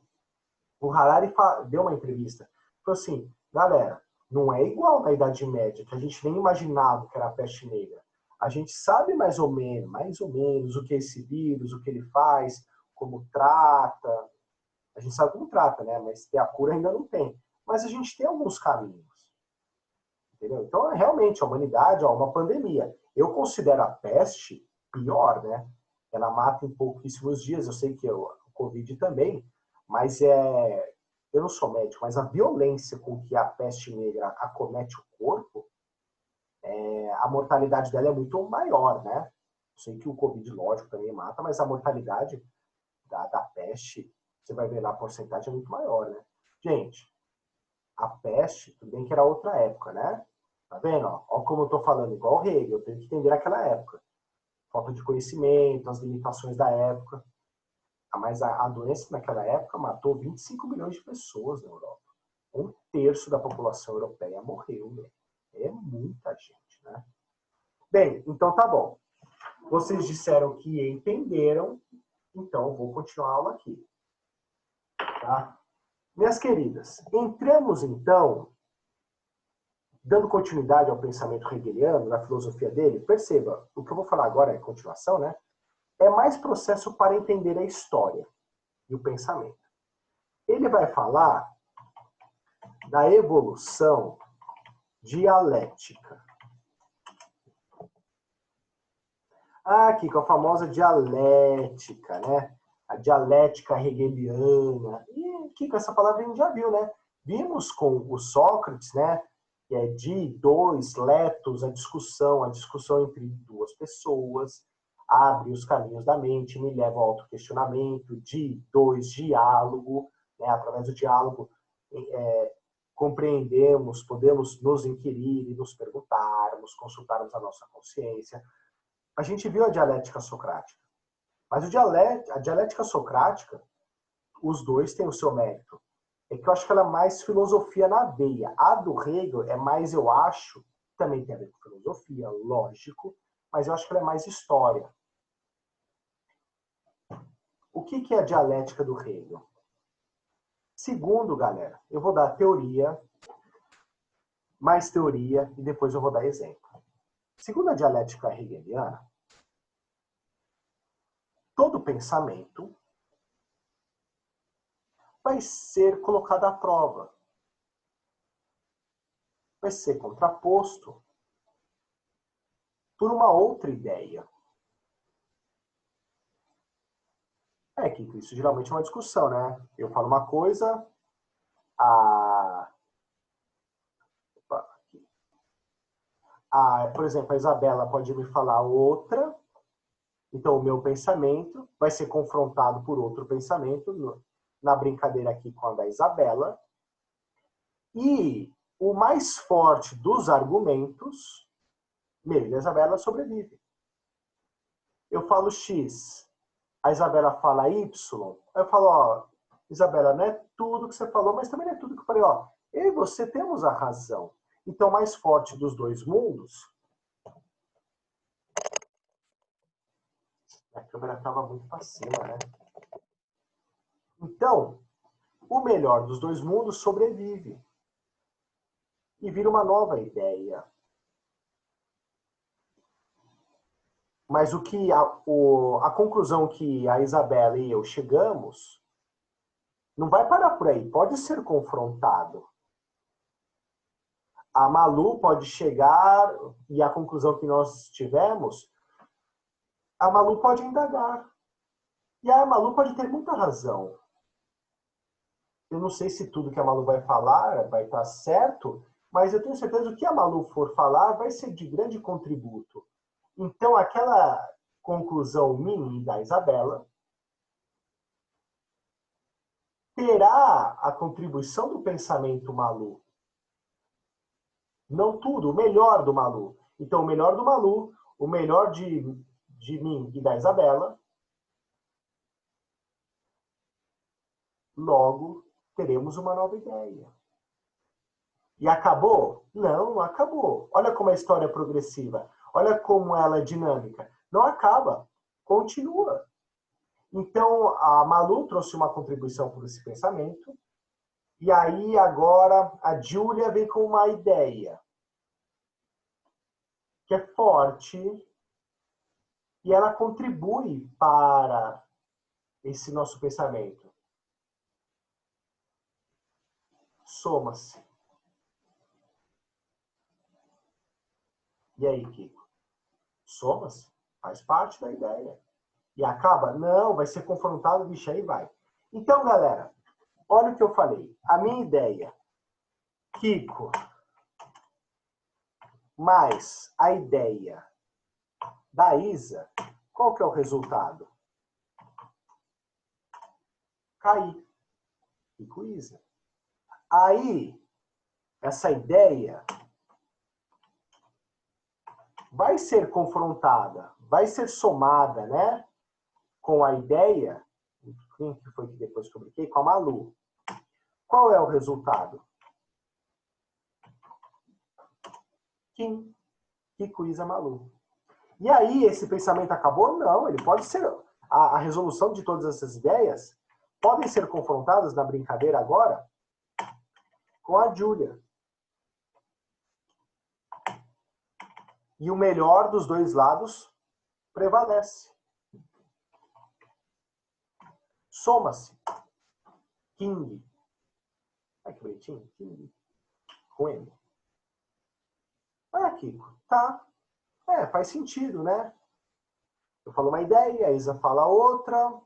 O Harari deu uma entrevista, falou assim, galera, não é igual na Idade Média, que a gente nem imaginava que era a peste negra. A gente sabe mais ou menos o que é esse vírus, o que ele faz, como trata. A gente sabe como trata, né? Mas a cura ainda não tem. Mas a gente tem alguns caminhos. Entendeu? Então, realmente, a humanidade, ó, uma pandemia. Eu considero a peste pior, né? Ela mata em pouquíssimos dias. Eu sei que o Covid também, mas eu não sou médico, mas a violência com que a peste negra acomete o corpo, a mortalidade dela é muito maior, né? Eu sei que o Covid, lógico, também mata, mas a mortalidade da peste, você vai ver lá, a porcentagem é muito maior, né? Gente, a peste, tudo bem que era outra época, né? Tá vendo? Ó como eu tô falando, igual o Hegel, eu tenho que entender aquela época. Falta de conhecimento, as limitações da época. Mas a doença naquela época matou 25 milhões de pessoas na Europa. Um terço da população europeia morreu, né? É muita gente, né? Bem, então tá bom. Vocês disseram que entenderam, então eu vou continuar a aula aqui. Tá? Minhas queridas, entramos então, dando continuidade ao pensamento hegeliano, na filosofia dele, perceba, o que eu vou falar agora é continuação, né? É mais processo para entender a história e o pensamento. Ele vai falar da evolução dialética. Aqui com a famosa dialética, né? A dialética hegeliana. E aqui com essa palavra a gente já viu, né? Vimos com o Sócrates, né? Que é di, dois, letos, a discussão entre duas pessoas, abre os caminhos da mente, me leva ao autoquestionamento, di, dois, diálogo, né? Através do diálogo compreendemos, podemos nos inquirir e nos perguntarmos, consultarmos a nossa consciência. A gente viu a dialética socrática. Mas a dialética socrática, os dois têm o seu mérito. É que eu acho que ela é mais filosofia na veia. A do Hegel é mais, eu acho, também tem a ver com filosofia, lógico, mas eu acho que ela é mais história. O que é a dialética do Hegel? Segundo, galera, eu vou dar teoria, mais teoria, e depois eu vou dar exemplo. Segundo a dialética hegeliana, todo pensamento vai ser colocado à prova. Vai ser contraposto por uma outra ideia. Kiko, isso geralmente é uma discussão, né? Eu falo uma coisa, por exemplo, a Isabela pode me falar outra, então o meu pensamento vai ser confrontado por outro pensamento na brincadeira aqui com a da Isabela. E o mais forte dos argumentos, meu e da Isabela, sobrevive. Eu falo X, a Isabela fala Y, eu falo, ó, Isabela, não é tudo que você falou, mas também não é tudo que eu falei, ó, eu e você temos a razão. Então, o mais forte dos dois mundos... A câmera estava muito para cima, né? Então, o melhor dos dois mundos sobrevive. E vira uma nova ideia. Mas a conclusão que a Isabela e eu chegamos não vai parar por aí, pode ser confrontado. A Malu pode chegar, e a conclusão que nós tivemos, a Malu pode indagar. E a Malu pode ter muita razão. Eu não sei se tudo que a Malu vai falar vai estar certo, mas eu tenho certeza que o que a Malu for falar vai ser de grande contributo. Então, aquela conclusão minha e da Isabela terá a contribuição do pensamento Malu. Não tudo, o melhor do Malu. Então, o melhor do Malu, o melhor de mim e da Isabela, logo teremos uma nova ideia. E acabou? Não, não acabou. Olha como a história é progressiva. Olha como ela é dinâmica. Não acaba. Continua. Então, a Malu trouxe uma contribuição por esse pensamento. E aí, agora, a Júlia vem com uma ideia que é forte e ela contribui para esse nosso pensamento. Soma-se. E aí, Kiko? Soma-se. Faz parte da ideia. E acaba? Não, vai ser confrontado, bicho, aí vai. Então, galera, olha o que eu falei. A minha ideia, Kiko, mais a ideia da Isa, qual que é o resultado? Cair. Kiko e Isa. Aí, essa ideia vai ser confrontada, vai ser somada, né? Com a ideia, quem que foi que depois que eu brinquei? Com a Malu. Qual é o resultado? Kim. Kiko, Isa, Malu. E aí, esse pensamento acabou? Não, ele pode ser... A resolução de todas essas ideias podem ser confrontadas na brincadeira agora com a Júlia. E o melhor dos dois lados prevalece. Soma-se. King. Olha que bonitinho. King. Com M. Olha, Kiko. Tá. Faz sentido, né? Eu falo uma ideia, a Isa fala outra.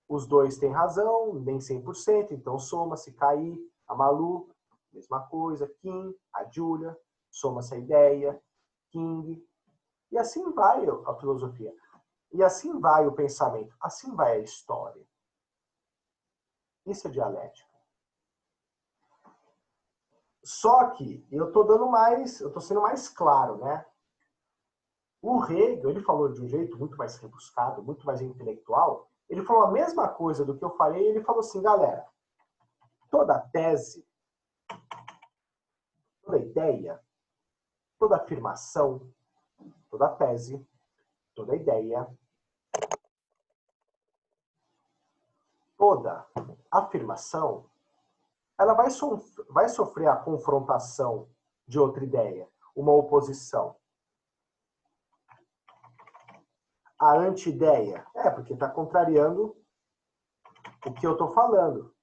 Os dois têm razão, nem 100%, então soma-se, cair, a Malu, mesma coisa, Kim, a Júlia, soma-se a ideia, King. E assim vai a filosofia. E assim vai o pensamento, assim vai a história. Isso é dialética. Só que eu estou sendo mais claro, né? O Hegel, ele falou de um jeito muito mais rebuscado, muito mais intelectual. Ele falou a mesma coisa do que eu falei, ele falou assim, galera, toda tese, toda ideia, toda afirmação, toda tese, toda ideia, toda afirmação, ela vai sofrer a confrontação de outra ideia, uma oposição. A anti-ideia, porque está contrariando o que eu estou falando.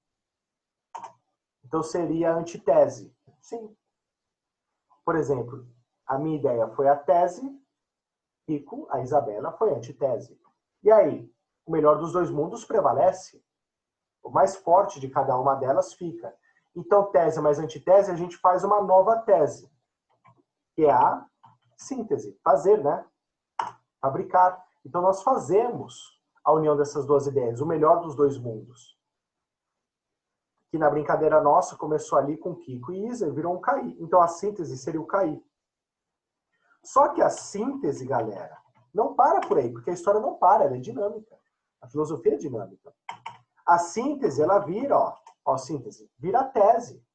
Então seria a antitese. Sim. Por exemplo, a minha ideia foi a tese, Kiko, a Isabela foi a antitese. E aí, o melhor dos dois mundos prevalece. O mais forte de cada uma delas fica. Então, tese mais antitese, a gente faz uma nova tese, que é a síntese. Fazer, né? Fabricar. Então, nós fazemos a união dessas duas ideias, o melhor dos dois mundos. Que na brincadeira nossa começou ali com Kiko e Isa e virou um CAI. Então, a síntese seria o CAI. Só que a síntese, galera, não para por aí, porque a história não para, ela é dinâmica. A filosofia é dinâmica. A síntese, ela vira, ó, síntese, vira a tese.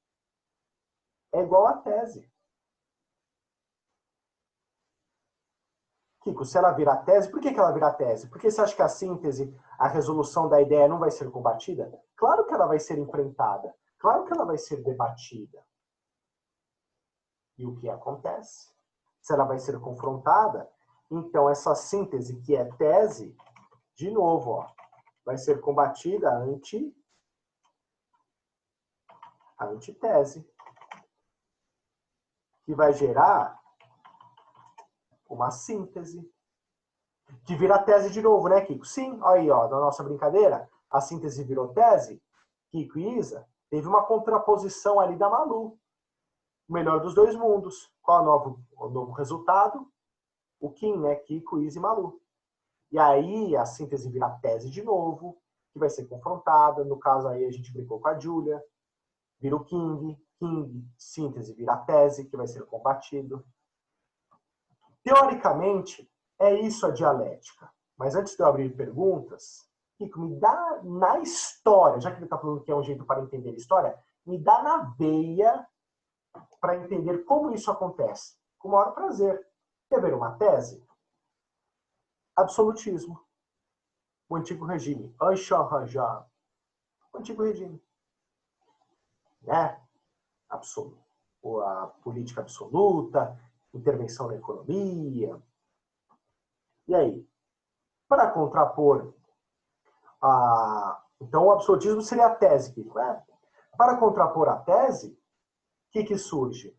É igual a tese. Kiko, se ela virar tese, por que ela vira tese? Porque você acha que a síntese, a resolução da ideia não vai ser combatida? Claro que ela vai ser enfrentada. Claro que ela vai ser debatida. E o que acontece? Se ela vai ser confrontada, então essa síntese que é tese, de novo, ó, vai ser combatida a antitese, que vai gerar uma síntese, que vira tese de novo, né, Kiko? Sim, olha aí, ó, na nossa brincadeira, a síntese virou tese, Kiko e Isa, teve uma contraposição ali da Malu. O melhor dos dois mundos. Qual é o novo resultado? O Kim, né, Kiko, Isa e Malu. E aí a síntese vira tese de novo, que vai ser confrontada. No caso aí a gente brincou com a Julia. Vira o King, síntese vira tese, que vai ser combatido. Teoricamente, é isso a dialética. Mas antes de eu abrir perguntas, Kiko, me dá na história, já que ele está falando que é um jeito para entender a história, me dá na veia para entender como isso acontece. Com o maior prazer. Quer ver uma tese? Absolutismo. O antigo regime. Anshahajá. O antigo regime. Né? Absoluto. A política absoluta, intervenção na economia. E aí? Para contrapor então, o absolutismo seria a tese, Kiko. Para contrapor a tese, o que surge?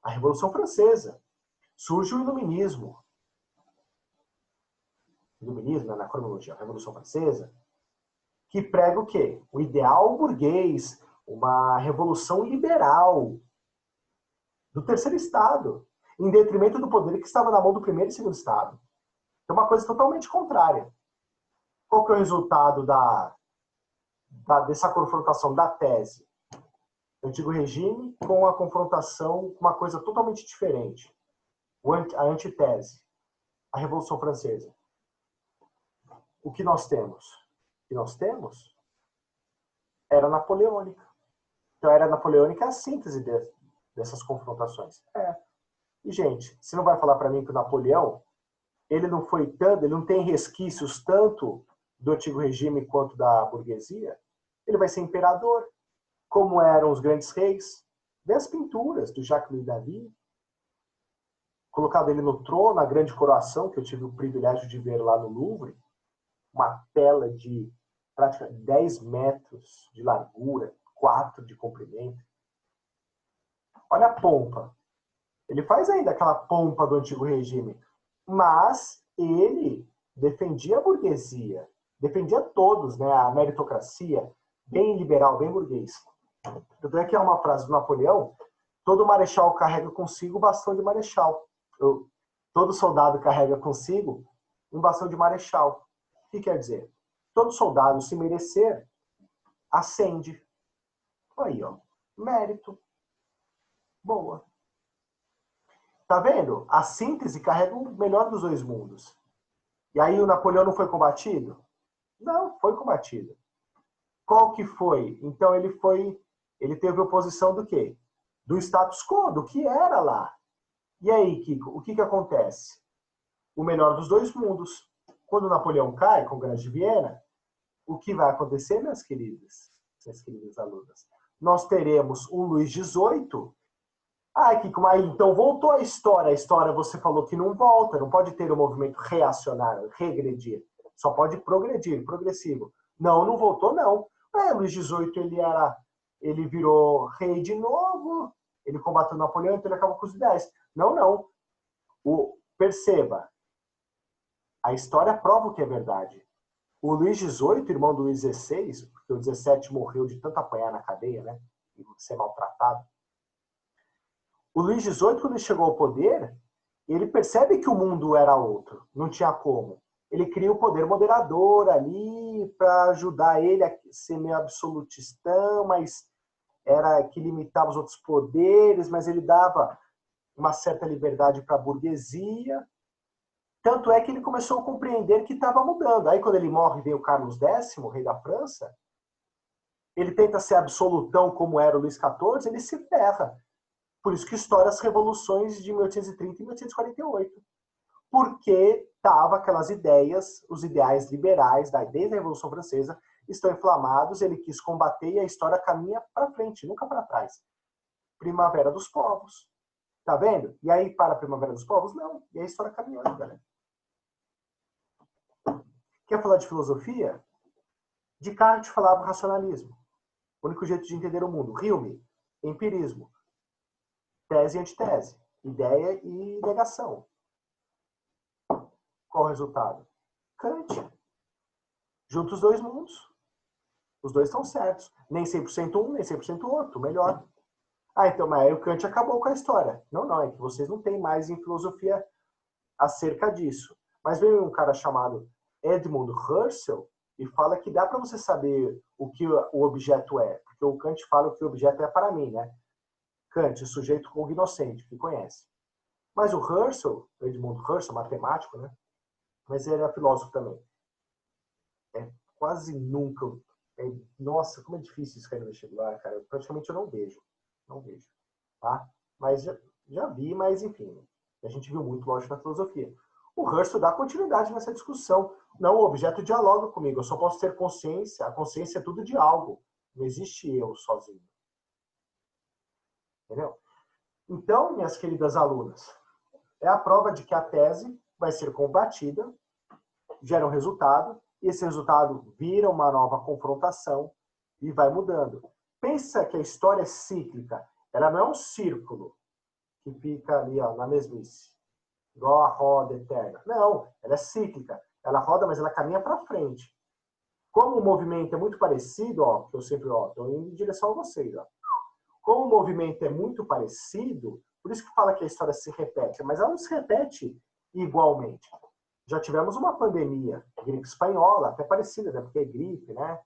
A Revolução Francesa. Surge o Iluminismo. Iluminismo, na cronologia, a Revolução Francesa, que prega o quê? O ideal burguês, uma revolução liberal do terceiro Estado, em detrimento do poder que estava na mão do primeiro e segundo Estado. É uma coisa totalmente contrária. Qual que é o resultado dessa confrontação da tese? O antigo regime com a confrontação com uma coisa totalmente diferente. A antitese. A Revolução Francesa. O que nós temos? O que nós temos era napoleônica. Então, a era napoleônica é a síntese dessas confrontações. E, gente, você não vai falar para mim que o Napoleão, ele não tem resquícios tanto do antigo regime quanto da burguesia? Ele vai ser imperador, como eram os grandes reis. Vê as pinturas do Jacques-Louis David, colocado ele no trono, a grande coroação, que eu tive o privilégio de ver lá no Louvre, uma tela de praticamente 10 metros de largura, 4 de comprimento. Olha a pompa. Ele faz ainda aquela pompa do antigo regime, mas ele defendia a burguesia, defendia todos, né? A meritocracia, bem liberal, bem burguês. Tanto é que é uma frase do Napoleão: todo marechal carrega consigo o bastão de marechal. Todo soldado carrega consigo um bastão de marechal. O que quer dizer? Todo soldado, se merecer, ascende. Aí, ó. Mérito. Boa. Tá vendo? A síntese carrega o melhor dos dois mundos. E aí o Napoleão não foi combatido? Não, foi combatido. Qual que foi? Então ele teve oposição do quê? Do status quo, do que era lá. E aí, Kiko, o que acontece? O melhor dos dois mundos. Quando Napoleão cai, Congresso de Viena, o que vai acontecer, minhas queridas alunas? Nós teremos um Luís XVIII. Kiko, mas então voltou a história. A história você falou que não volta, não pode ter um movimento reacionário, regredir. Só pode progredir, progressivo. Não voltou, não. Luís XVIII, ele virou rei de novo, ele combateu Napoleão, então ele acabou com os ideais. Não. Perceba, A história prova o que é verdade. O Luís XVIII, irmão do Luís XVI, porque o XVII morreu de tanto apanhar na cadeia, né? E ser maltratado. O Luís XVIII, quando ele chegou ao poder, ele percebe que o mundo era outro, não tinha como. Ele cria o poder moderador ali para ajudar ele a ser meio absolutistão, mas era que limitava os outros poderes, mas ele dava uma certa liberdade para a burguesia. Tanto é que ele começou a compreender que estava mudando. Aí, quando ele morre, vem o Carlos X, rei da França, ele tenta ser absolutão como era o Luís XIV, ele se ferra. Por isso que estoura as revoluções de 1830 e 1848. Porque tava aquelas ideias, os ideais liberais, desde a Revolução Francesa, estão inflamados, ele quis combater e a história caminha para frente, nunca para trás. Primavera dos Povos. Tá vendo? E aí, para a Primavera dos Povos? Não. E a história caminhando, galera. Quer falar de filosofia? Descartes falava racionalismo. O único jeito de entender o mundo. Hume, empirismo. Tese e antitese. Ideia e negação. Qual o resultado? Kant. Junta os dois mundos. Os dois estão certos. Nem 100% um, nem 100% outro. Melhor. Ah, então, mas aí o Kant acabou com a história. Não, não. É que vocês não têm mais em filosofia acerca disso. Mas veio um cara chamado Edmund Husserl e fala que dá para você saber o que o objeto é. Porque o Kant fala que o objeto é para mim, né? Kant, sujeito cognoscente, que conhece. Mas o Husserl, Edmund Husserl, matemático, né? Mas ele era filósofo também. Quase nunca... nossa, como é difícil escrever no vestibular, cara. Praticamente eu não vejo. Não vejo. Tá? Mas já vi, mas enfim. A gente viu muito, lógico, na filosofia. O Husserl dá continuidade nessa discussão. Não, o objeto dialoga comigo. Eu só posso ter consciência. A consciência é tudo de algo. Não existe eu sozinho. Entendeu? Então, minhas queridas alunas, é a prova de que a tese vai ser combatida, gera um resultado, e esse resultado vira uma nova confrontação e vai mudando. Pensa que a história é cíclica. Ela não é um círculo que fica ali, ó, na mesmice, igual a roda eterna. Não, ela é cíclica. Ela roda, mas ela caminha para frente. Como o movimento é muito parecido, ó, que eu sempre estou indo em direção a vocês, ó. Como o movimento é muito parecido, por isso que fala que a história se repete, mas ela não se repete igualmente. Já tivemos uma pandemia, gripe espanhola, até parecida, né? Porque é gripe, né?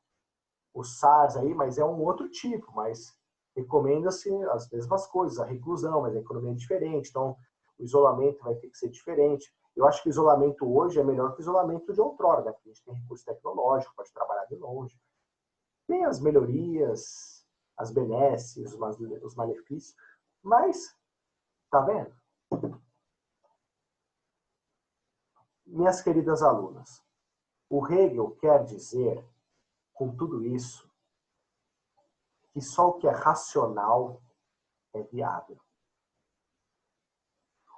O SARS aí, mas é um outro tipo, mas recomenda-se as mesmas coisas, a reclusão, mas a economia é diferente, então o isolamento vai ter que ser diferente. Eu acho que o isolamento hoje é melhor que o isolamento de outrora, né? Porque a gente tem recurso tecnológico, pode trabalhar de longe. Tem as melhorias, as benesses, os malefícios, mas, tá vendo? Minhas queridas alunas, o Hegel quer dizer, com tudo isso, que só o que é racional é viável.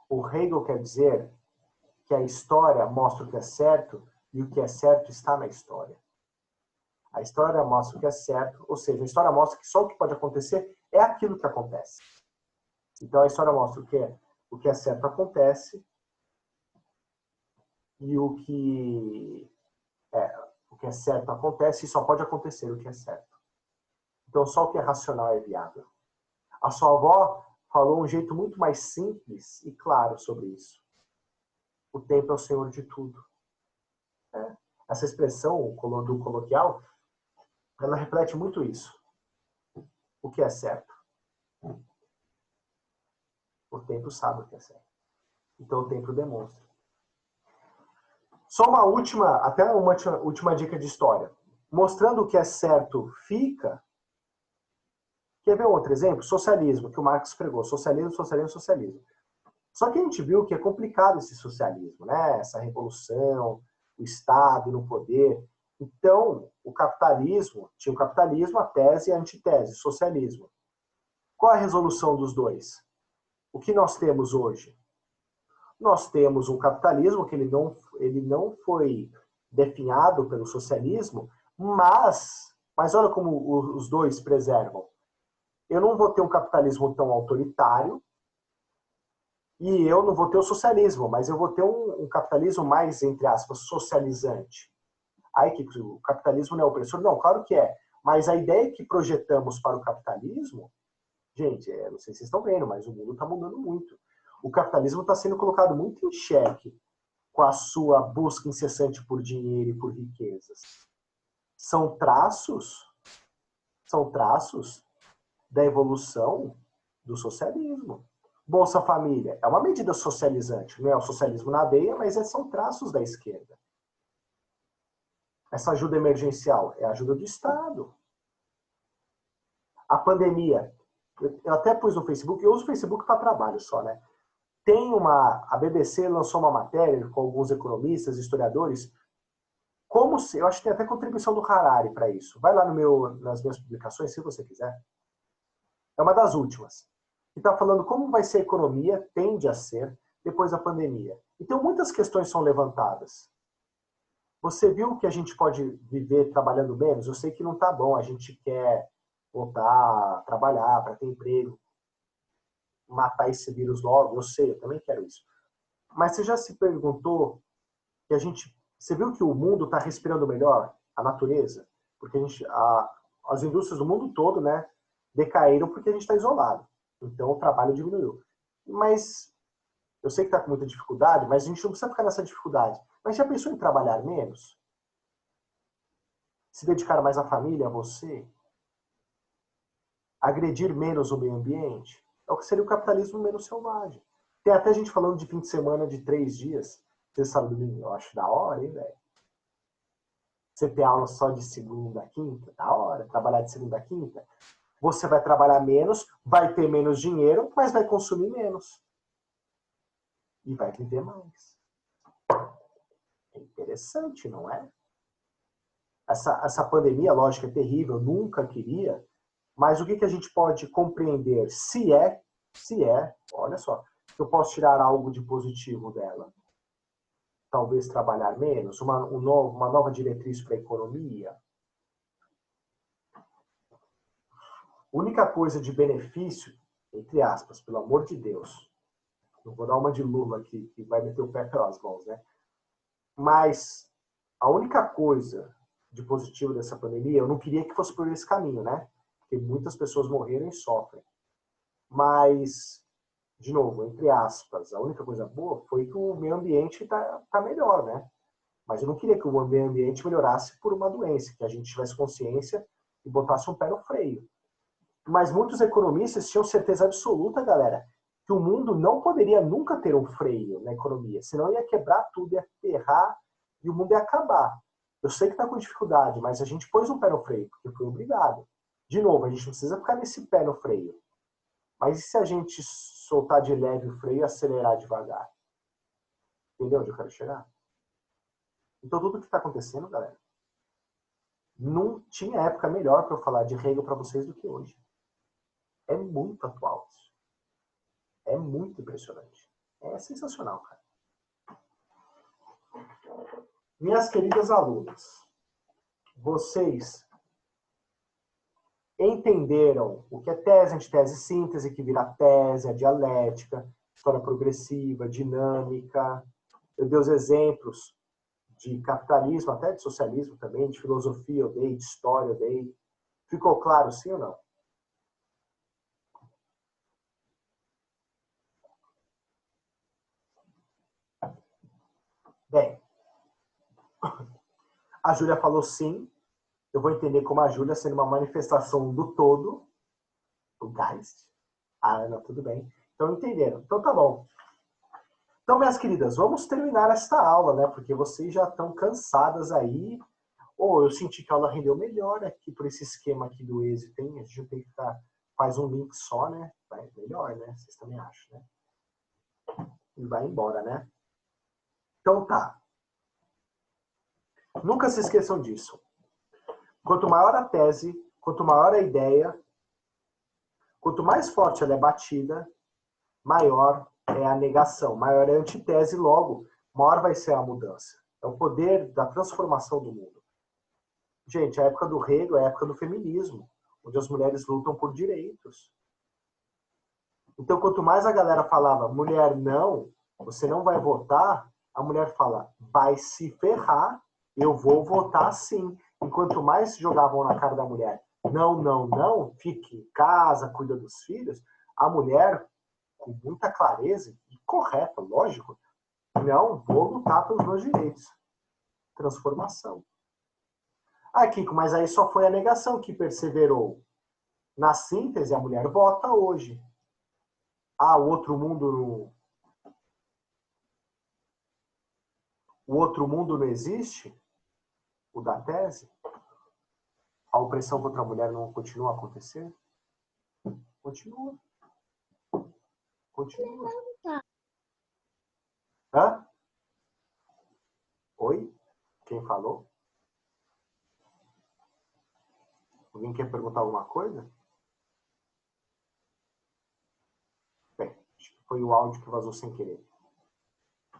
O Hegel quer dizer que a história mostra o que é certo e o que é certo está na história. A história mostra o que é certo, ou seja, a história mostra que só o que pode acontecer é aquilo que acontece. Então a história mostra o que é certo acontece e o que é certo acontece e só pode acontecer o que é certo. Então só o que é racional é viável. A sua avó falou um jeito muito mais simples e claro sobre isso. O tempo é o senhor de tudo. Essa expressão do coloquial, ela reflete muito isso. O que é certo? O tempo sabe o que é certo. Então o tempo demonstra. Só uma última dica de história. Mostrando o que é certo fica. Quer ver outro exemplo? Socialismo, que o Marx pregou. Socialismo, socialismo, socialismo. Só que a gente viu que é complicado esse socialismo, né? Essa revolução, o Estado no poder. Então, o capitalismo, tinha o capitalismo, a tese e a antitese, socialismo. Qual a resolução dos dois? O que nós temos hoje? Nós temos um capitalismo que ele não foi definhado pelo socialismo, mas olha como os dois preservam. Eu não vou ter um capitalismo tão autoritário E eu não vou ter o socialismo, mas eu vou ter um capitalismo mais, entre aspas, socializante. Aí que o capitalismo não é opressor? Não, claro que é. Mas a ideia que projetamos para o capitalismo, gente, não sei se vocês estão vendo, mas o mundo está mudando muito. O capitalismo está sendo colocado muito em xeque com a sua busca incessante por dinheiro e por riquezas. São traços da evolução do socialismo. Bolsa Família é uma medida socializante, não é o socialismo na veia, mas são traços da esquerda. Essa ajuda emergencial é a ajuda do Estado. A pandemia, eu até pus no Facebook, eu uso o Facebook para trabalho só, né? A BBC lançou uma matéria com alguns economistas, historiadores, eu acho que tem até contribuição do Harari para isso. Vai lá nas minhas publicações, se você quiser. É uma das últimas. Que está falando como vai ser a economia, tende a ser, depois da pandemia. Então, muitas questões são levantadas. Você viu que a gente pode viver trabalhando menos? Eu sei que não está bom, a gente quer voltar a trabalhar para ter emprego, matar esse vírus logo, eu sei, eu também quero isso. Mas você já se perguntou que você viu que o mundo está respirando melhor, a natureza? Porque as indústrias do mundo todo, né, decaíram porque a gente está isolado. Então o trabalho diminuiu. Mas eu sei que está com muita dificuldade, mas a gente não precisa ficar nessa dificuldade. Mas já pensou em trabalhar menos? Se dedicar mais à família, a você? Agredir menos o meio ambiente? É o que seria o capitalismo menos selvagem. Tem até gente falando de fim de semana de 3 dias. Você sabe domingo? Eu acho da hora, hein, velho? Você ter aula só de segunda a quinta? Da hora. Trabalhar de segunda a quinta? Você vai trabalhar menos, vai ter menos dinheiro, mas vai consumir menos. E vai viver mais. É interessante, não é? Essa pandemia, lógico, é terrível, eu nunca queria, mas o que a gente pode compreender? Se é, olha só, eu posso tirar algo de positivo dela. Talvez trabalhar menos, uma nova diretriz para a economia. A única coisa de benefício, entre aspas, pelo amor de Deus, não vou dar uma de Lula aqui, que vai meter o pé pelas mãos, né? Mas a única coisa de positivo dessa pandemia, eu não queria que fosse por esse caminho, né? Porque muitas pessoas morreram e sofrem. Mas, de novo, entre aspas, a única coisa boa foi que o meio ambiente tá melhor, né? Mas eu não queria que o meio ambiente melhorasse por uma doença, que a gente tivesse consciência e botasse um pé no freio. Mas muitos economistas tinham certeza absoluta, galera, que o mundo não poderia nunca ter um freio na economia, senão ia quebrar tudo, ia ferrar e o mundo ia acabar. Eu sei que está com dificuldade, mas a gente pôs um pé no freio, porque foi obrigado. De novo, a gente não precisa ficar nesse pé no freio. Mas e se a gente soltar de leve o freio e acelerar devagar? Entendeu onde eu quero chegar? Então, tudo que está acontecendo, galera, não tinha época melhor para eu falar de Hegel para vocês do que hoje. É muito atual isso. É muito impressionante. É sensacional, cara. Minhas queridas alunas, vocês entenderam o que é tese, antitese, síntese, que vira tese, a dialética, história progressiva, dinâmica. Eu dei os exemplos de capitalismo, até de socialismo também, de filosofia eu dei, de história eu dei. Ficou claro, sim ou não? Bem, a Júlia falou sim. Eu vou entender como a Júlia sendo uma manifestação do todo, o Geist. A Ana, tudo bem. Então, entenderam. Então, tá bom. Então, minhas queridas, vamos terminar esta aula, né? Porque vocês já estão cansadas aí. Ou eu senti que a aula rendeu melhor aqui por esse esquema aqui do êxito. A gente tem que ficar, faz um link só, né? Vai melhor, né? Vocês também acham, né? E vai embora, né? Então tá. Nunca se esqueçam disso. Quanto maior a tese, quanto maior a ideia, quanto mais forte ela é batida, maior é a negação, maior é a antitese, logo, maior vai ser a mudança. É o poder da transformação do mundo. Gente, a época do Hegel é a época do feminismo, onde as mulheres lutam por direitos. Então, quanto mais a galera falava, mulher não, você não vai votar, a mulher fala, vai se ferrar, eu vou votar sim. E quanto mais jogavam na cara da mulher, não, não, não, fique em casa, cuida dos filhos, a mulher, com muita clareza e correta, lógico, não, vou lutar pelos meus direitos. Transformação. Ah, Kiko, mas aí só foi a negação que perseverou. Na síntese, a mulher vota hoje. Ah, o outro mundo não existe? O da tese? A opressão contra a mulher não continua a acontecer? Continua. Continua. Hã? Oi? Quem falou? Alguém quer perguntar alguma coisa? Bem, acho que foi o áudio que vazou sem querer.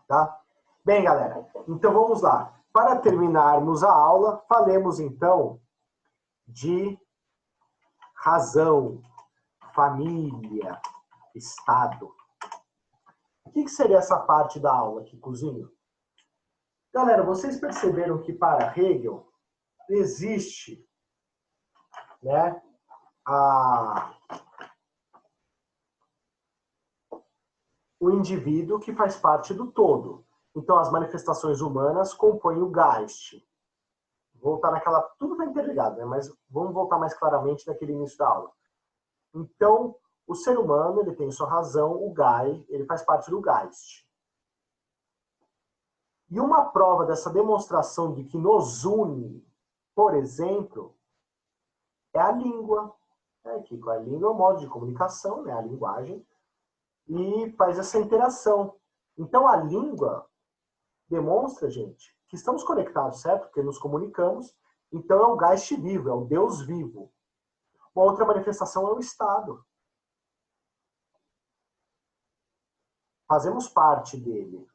Tá? Bem, galera, então vamos lá. Para terminarmos a aula, falemos então de razão, família, Estado. O que seria essa parte da aula aqui, Cozinho? Galera, vocês perceberam que para Hegel existe, né, o indivíduo que faz parte do todo. Então, as manifestações humanas compõem o Geist. Voltar naquela... Tudo está interligado, né? Mas vamos voltar mais claramente naquele início da aula. Então, o ser humano, ele tem sua razão, o Gai, ele faz parte do Geist. E uma prova dessa demonstração de que nos une, por exemplo, é a língua. Que a língua é um modo de comunicação, né? A linguagem, e faz essa interação. Então, a língua demonstra, gente, que estamos conectados, certo? Porque nos comunicamos. Então, é o Geist vivo, é o Deus vivo. Uma outra manifestação é o Estado. Fazemos parte dele.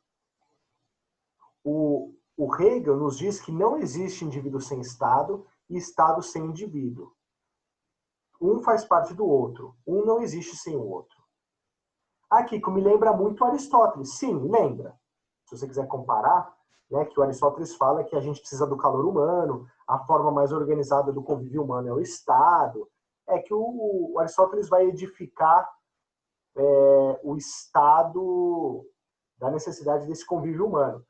O Hegel nos diz que não existe indivíduo sem Estado e Estado sem indivíduo. Um faz parte do outro. Um não existe sem o outro. Aqui, que me lembra muito Aristóteles. Sim, lembra. Se você quiser comparar, né, que o Aristóteles fala que a gente precisa do calor humano, a forma mais organizada do convívio humano é o Estado. É que o Aristóteles vai edificar o Estado da necessidade desse convívio humano.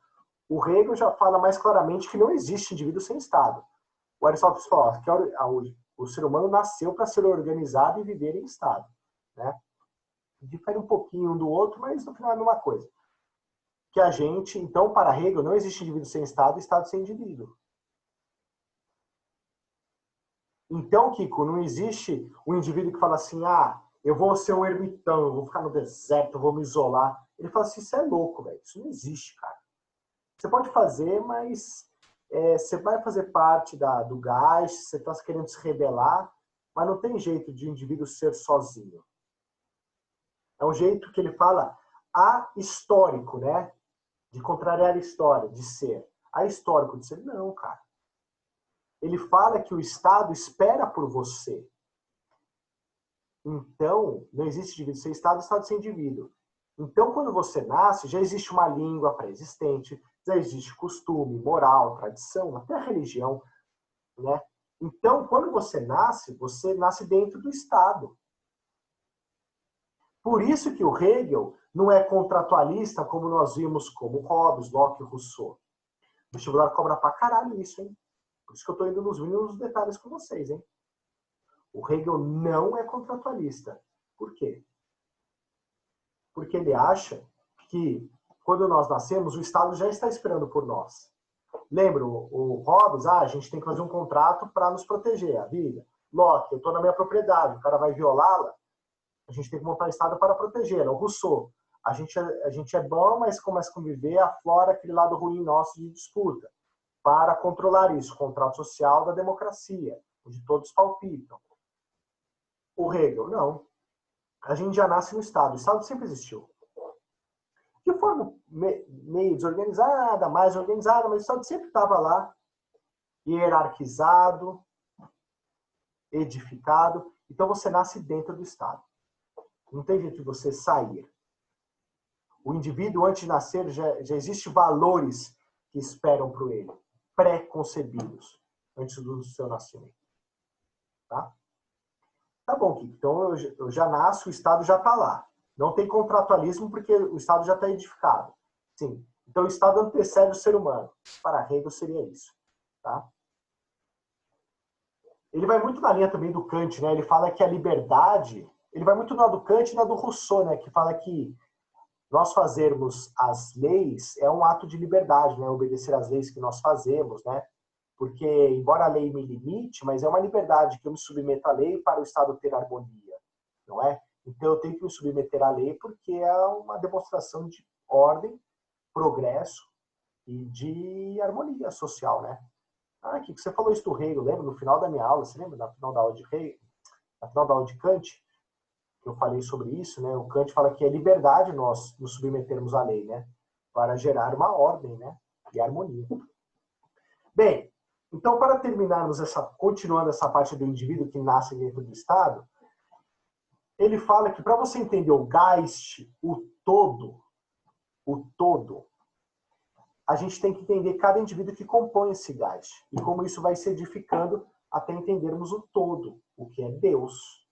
O Hegel já fala mais claramente que não existe indivíduo sem Estado. O Aristóteles fala que o ser humano nasceu para ser organizado e viver em Estado. Né? Difere um pouquinho um do outro, mas no final é a mesma coisa. Que a gente, então, para Hegel, não existe indivíduo sem Estado e Estado sem indivíduo. Então, Kiko, não existe um indivíduo que fala assim, eu vou ser um ermitão, eu vou ficar no deserto, eu vou me isolar. Ele fala assim, isso é louco, velho. Isso não existe, cara. Você pode fazer, mas você vai fazer parte do Geist, você está querendo se rebelar, mas não tem jeito de um indivíduo ser sozinho. É um jeito que ele fala ahistórico, né? De contrariar a história, de ser. Ahistórico, de ser. Não, cara. Ele fala que o Estado espera por você. Então, não existe indivíduo sem Estado, Estado sem indivíduo. Então, quando você nasce, já existe uma língua pré-existente, já existe costume, moral, tradição, até religião, né? Então, quando você nasce dentro do Estado. Por isso que o Hegel não é contratualista, como nós vimos como Hobbes, Locke e Rousseau. O vestibular cobra pra caralho isso, hein? Por isso que eu tô indo nos mínimos detalhes com vocês, hein? O Hegel não é contratualista. Por quê? Porque ele acha que, quando nós nascemos, o Estado já está esperando por nós. Lembra o Hobbes? A gente tem que fazer um contrato para nos proteger, a vida. Locke, eu estou na minha propriedade, o cara vai violá-la, a gente tem que montar um Estado para protegê-la. O Rousseau, a gente é bom, mas começa a conviver, aflora aquele lado ruim nosso de disputa. Para controlar isso, o contrato social da democracia, onde todos palpitam. O Hegel, não. A gente já nasce no Estado. O Estado sempre existiu. De forma meio desorganizada, mais organizada, mas o Estado sempre estava lá, hierarquizado, edificado. Então você nasce dentro do Estado. Não tem jeito de você sair. O indivíduo, antes de nascer, já existe valores que esperam por ele, pré-concebidos, antes do seu nascimento. Tá? Tá bom, Kiko. Então eu já nasço, o Estado já está lá. Não tem contratualismo porque o Estado já está edificado. Sim. Então o Estado antecede o ser humano. Para Hegel seria isso. Tá? Ele vai muito na linha também do Kant, né? Ele fala que a liberdade... Ele vai muito na do Kant e na do Rousseau, né? Que fala que nós fazermos as leis é um ato de liberdade, né? Obedecer às leis que nós fazemos, né? Porque, embora a lei me limite, mas é uma liberdade que eu me submeto à lei para o Estado ter harmonia, não é? Então eu tenho que me submeter à lei porque é uma demonstração de ordem, progresso e de harmonia social, né? Ah, que você falou isso do Hegel, lembra? No final da minha aula, você lembra? No final da aula de Hegel, no final da aula de Kant, que eu falei sobre isso, né? O Kant fala que é liberdade nós nos submetermos à lei, né? Para gerar uma ordem, né? E harmonia. Bem, então para terminarmos continuando essa parte do indivíduo que nasce dentro do Estado, ele fala que para você entender o Geist, o todo, a gente tem que entender cada indivíduo que compõe esse Geist e como isso vai se edificando até entendermos o todo, o que é Deus.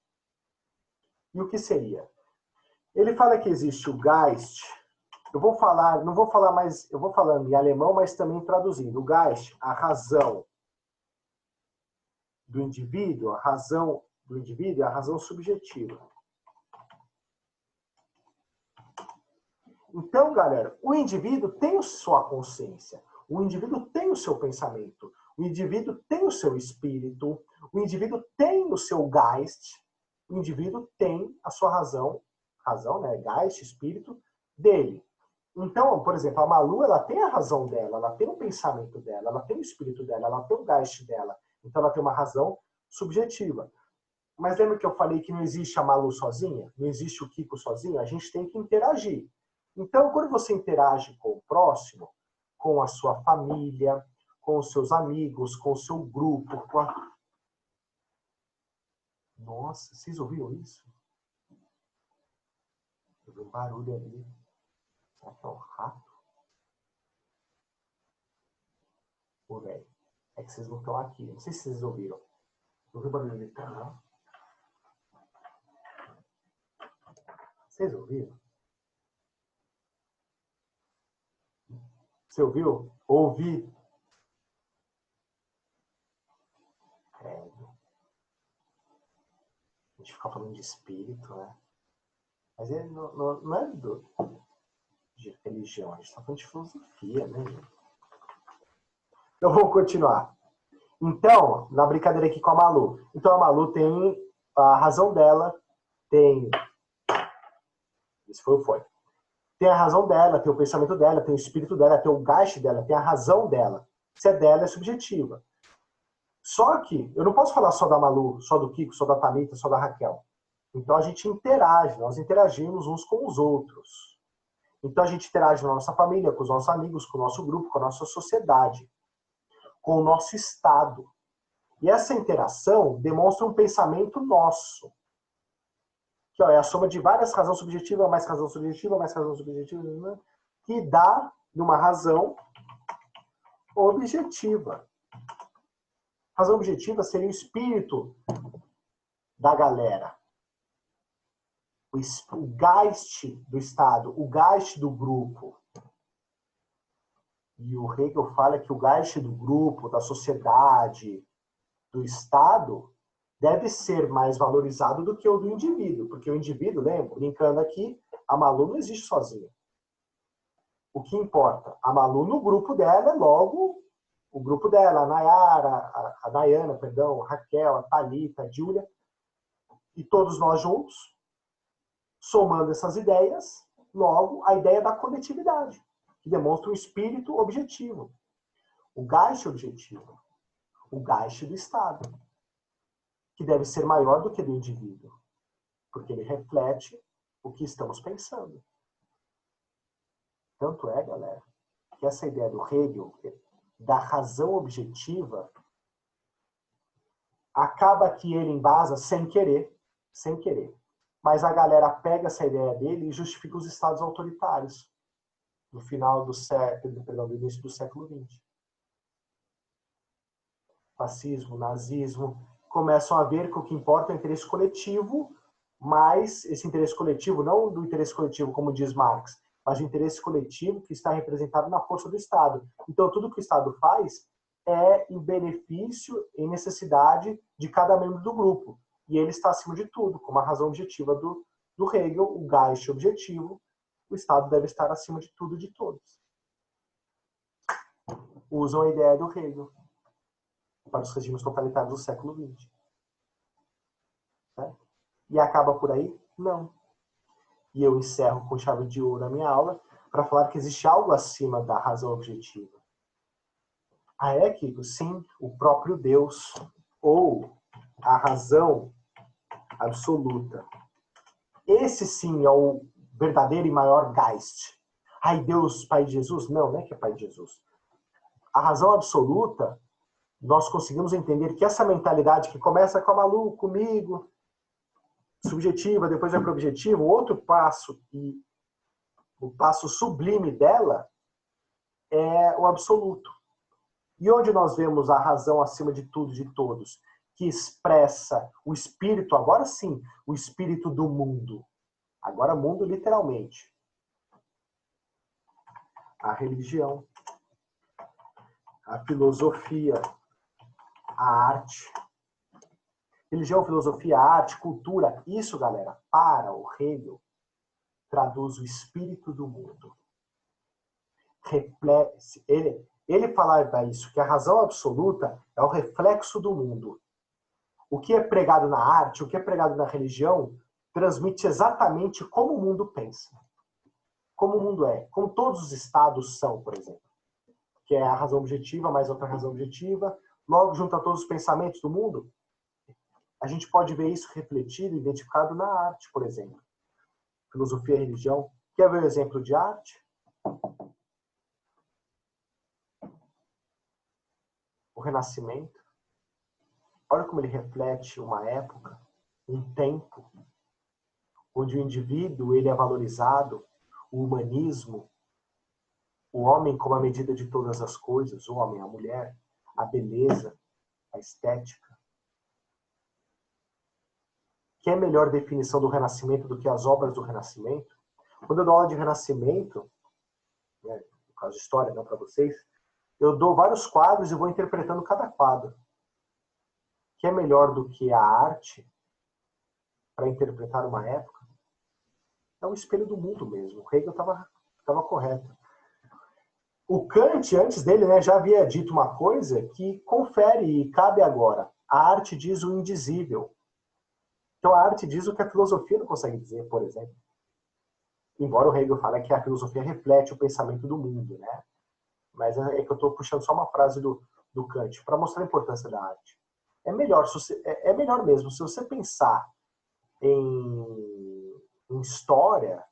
E o que seria? Ele fala que existe o Geist. Eu vou falar em alemão, mas também traduzindo. O Geist, a razão do indivíduo, a razão do indivíduo é a razão subjetiva. Então, galera, o indivíduo tem a sua consciência, o indivíduo tem o seu pensamento, o indivíduo tem o seu espírito, o indivíduo tem o seu Geist, o indivíduo tem a sua razão, né, Geist, espírito dele. Então, por exemplo, a Malu, ela tem a razão dela, ela tem o pensamento dela, ela tem o espírito dela, ela tem o Geist dela. Então, ela tem uma razão subjetiva. Mas lembra que eu falei que não existe a Malu sozinha? Não existe o Kiko sozinho? A gente tem que interagir. Então, quando você interage com o próximo, com a sua família, com os seus amigos, com o seu grupo... Nossa, vocês ouviram isso? Eu vi um barulho ali. Será que é um rato? Pô, velho. É que vocês não estão aqui. Não sei se vocês ouviram. Não vi o barulho gritando, não? Vocês ouviram? Você ouviu? Ouvi. A gente fica falando de espírito, né? Mas ele não é de religião, a gente está falando de filosofia, né, gente? Então vamos continuar. Então, na brincadeira aqui com a Malu. Então a Malu tem a razão dela, tem... Esse foi o foi. Tem a razão dela, tem o pensamento dela, tem o espírito dela, tem o Geist dela, tem a razão dela. Se é dela, é subjetiva. Só que eu não posso falar só da Malu, só do Kiko, só da Thalita, só da Raquel. Então a gente interage, nós interagimos uns com os outros. Então a gente interage na nossa família, com os nossos amigos, com o nosso grupo, com a nossa sociedade, com o nosso Estado. E essa interação demonstra um pensamento nosso. Que é a soma de várias razões subjetivas, mais razão subjetiva, mais razão subjetiva, né? Que dá uma razão objetiva. Razão objetiva seria o espírito da galera. O Geist do Estado, o Geist do grupo. E o Hegel fala que o Geist do grupo, da sociedade, do Estado, deve ser mais valorizado do que o do indivíduo. Porque o indivíduo, lembra, brincando aqui, a Malu não existe sozinha. O que importa? A Malu no grupo dela é logo o grupo dela, a Nayara, a Dayana, perdão, a Raquel, a Thalita, a Júlia, e todos nós juntos, somando essas ideias, logo a ideia da coletividade, que demonstra um espírito objetivo. O Geist objetivo. O Geist do Estado, que deve ser maior do que do indivíduo, porque ele reflete o que estamos pensando. Tanto é, galera, que essa ideia do Hegel, da razão objetiva, acaba que ele embasa sem querer, Mas a galera pega essa ideia dele e justifica os estados autoritários no final do século, perdão, do início do século XX. Fascismo, nazismo, começam a ver que o que importa é o interesse coletivo, mas esse interesse coletivo, não do interesse coletivo, como diz Marx, mas o interesse coletivo que está representado na força do Estado. Então, tudo que o Estado faz é em benefício, em necessidade de cada membro do grupo. E ele está acima de tudo, como a razão objetiva do Hegel, o Geist objetivo, o Estado deve estar acima de tudo e de todos. Usam a ideia do Hegel para os regimes totalitários do século XX. Certo? E acaba por aí? Não. E eu encerro com chave de ouro a minha aula para falar que existe algo acima da razão objetiva. É, Kiko? Sim, o próprio Deus, ou a razão absoluta. Esse sim é o verdadeiro e maior Geist. Ai, Deus, Pai de Jesus? Não, não é que é Pai de Jesus. A razão absoluta, nós conseguimos entender que essa mentalidade que começa com a Malu, comigo, subjetiva, depois vai para o objetivo, o outro passo, e o passo sublime dela é o absoluto. E onde nós vemos a razão acima de tudo, de todos, que expressa o espírito, agora sim, o espírito do mundo. Agora mundo literalmente. A religião, a filosofia, a arte. Religião, filosofia, arte, cultura, isso, galera, para o Hegel, traduz o espírito do mundo. Ele falava isso, que a razão absoluta é o reflexo do mundo. O que é pregado na arte, o que é pregado na religião, transmite exatamente como o mundo pensa. Como o mundo é. Como todos os estados são, por exemplo. Que é a razão objetiva, mais outra razão objetiva. Logo, junto a todos os pensamentos do mundo, a gente pode ver isso refletido, identificado na arte, por exemplo. Filosofia e religião. Quer ver um exemplo de arte? O Renascimento. Olha como ele reflete uma época, um tempo, onde o indivíduo ele é valorizado, o humanismo, o homem como a medida de todas as coisas, o homem, a mulher, a beleza, a estética. Que é melhor definição do Renascimento do que as obras do Renascimento? Quando eu dou aula de Renascimento, né, no caso de história, não para vocês, eu dou vários quadros e vou interpretando cada quadro. Que é melhor do que a arte para interpretar uma época? É o espelho do mundo mesmo. O Hegel estava correto. O Kant, antes dele, né, já havia dito uma coisa que confere e cabe agora. A arte diz o indizível. Então a arte diz o que a filosofia não consegue dizer, por exemplo. Embora o Hegel fale que a filosofia reflete o pensamento do mundo, né? Mas é que eu estou puxando só uma frase do Kant para mostrar a importância da arte. É melhor mesmo, se você pensar em história,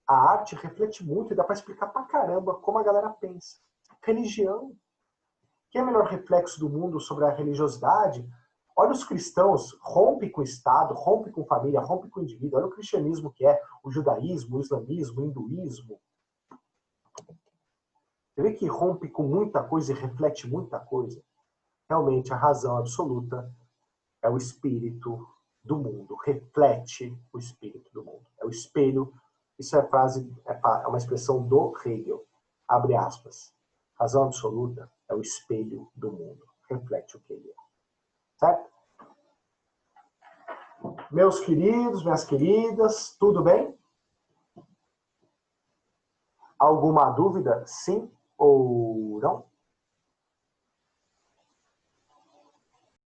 a arte reflete muito e dá para explicar pra caramba como a galera pensa. Religião, que é o melhor reflexo do mundo sobre a religiosidade? Olha os cristãos, rompe com o Estado, rompe com família, rompe com o indivíduo. Olha o cristianismo que é, o judaísmo, o islamismo, o hinduísmo. Você vê que rompe com muita coisa e reflete muita coisa? Realmente, a razão absoluta é o espírito do mundo. Reflete o espírito do mundo. É o espelho. Isso é uma expressão do Hegel. Abre aspas. Razão absoluta é o espelho do mundo. Reflete o que ele é. Certo? Meus queridos, minhas queridas, tudo bem? Alguma dúvida? Sim ou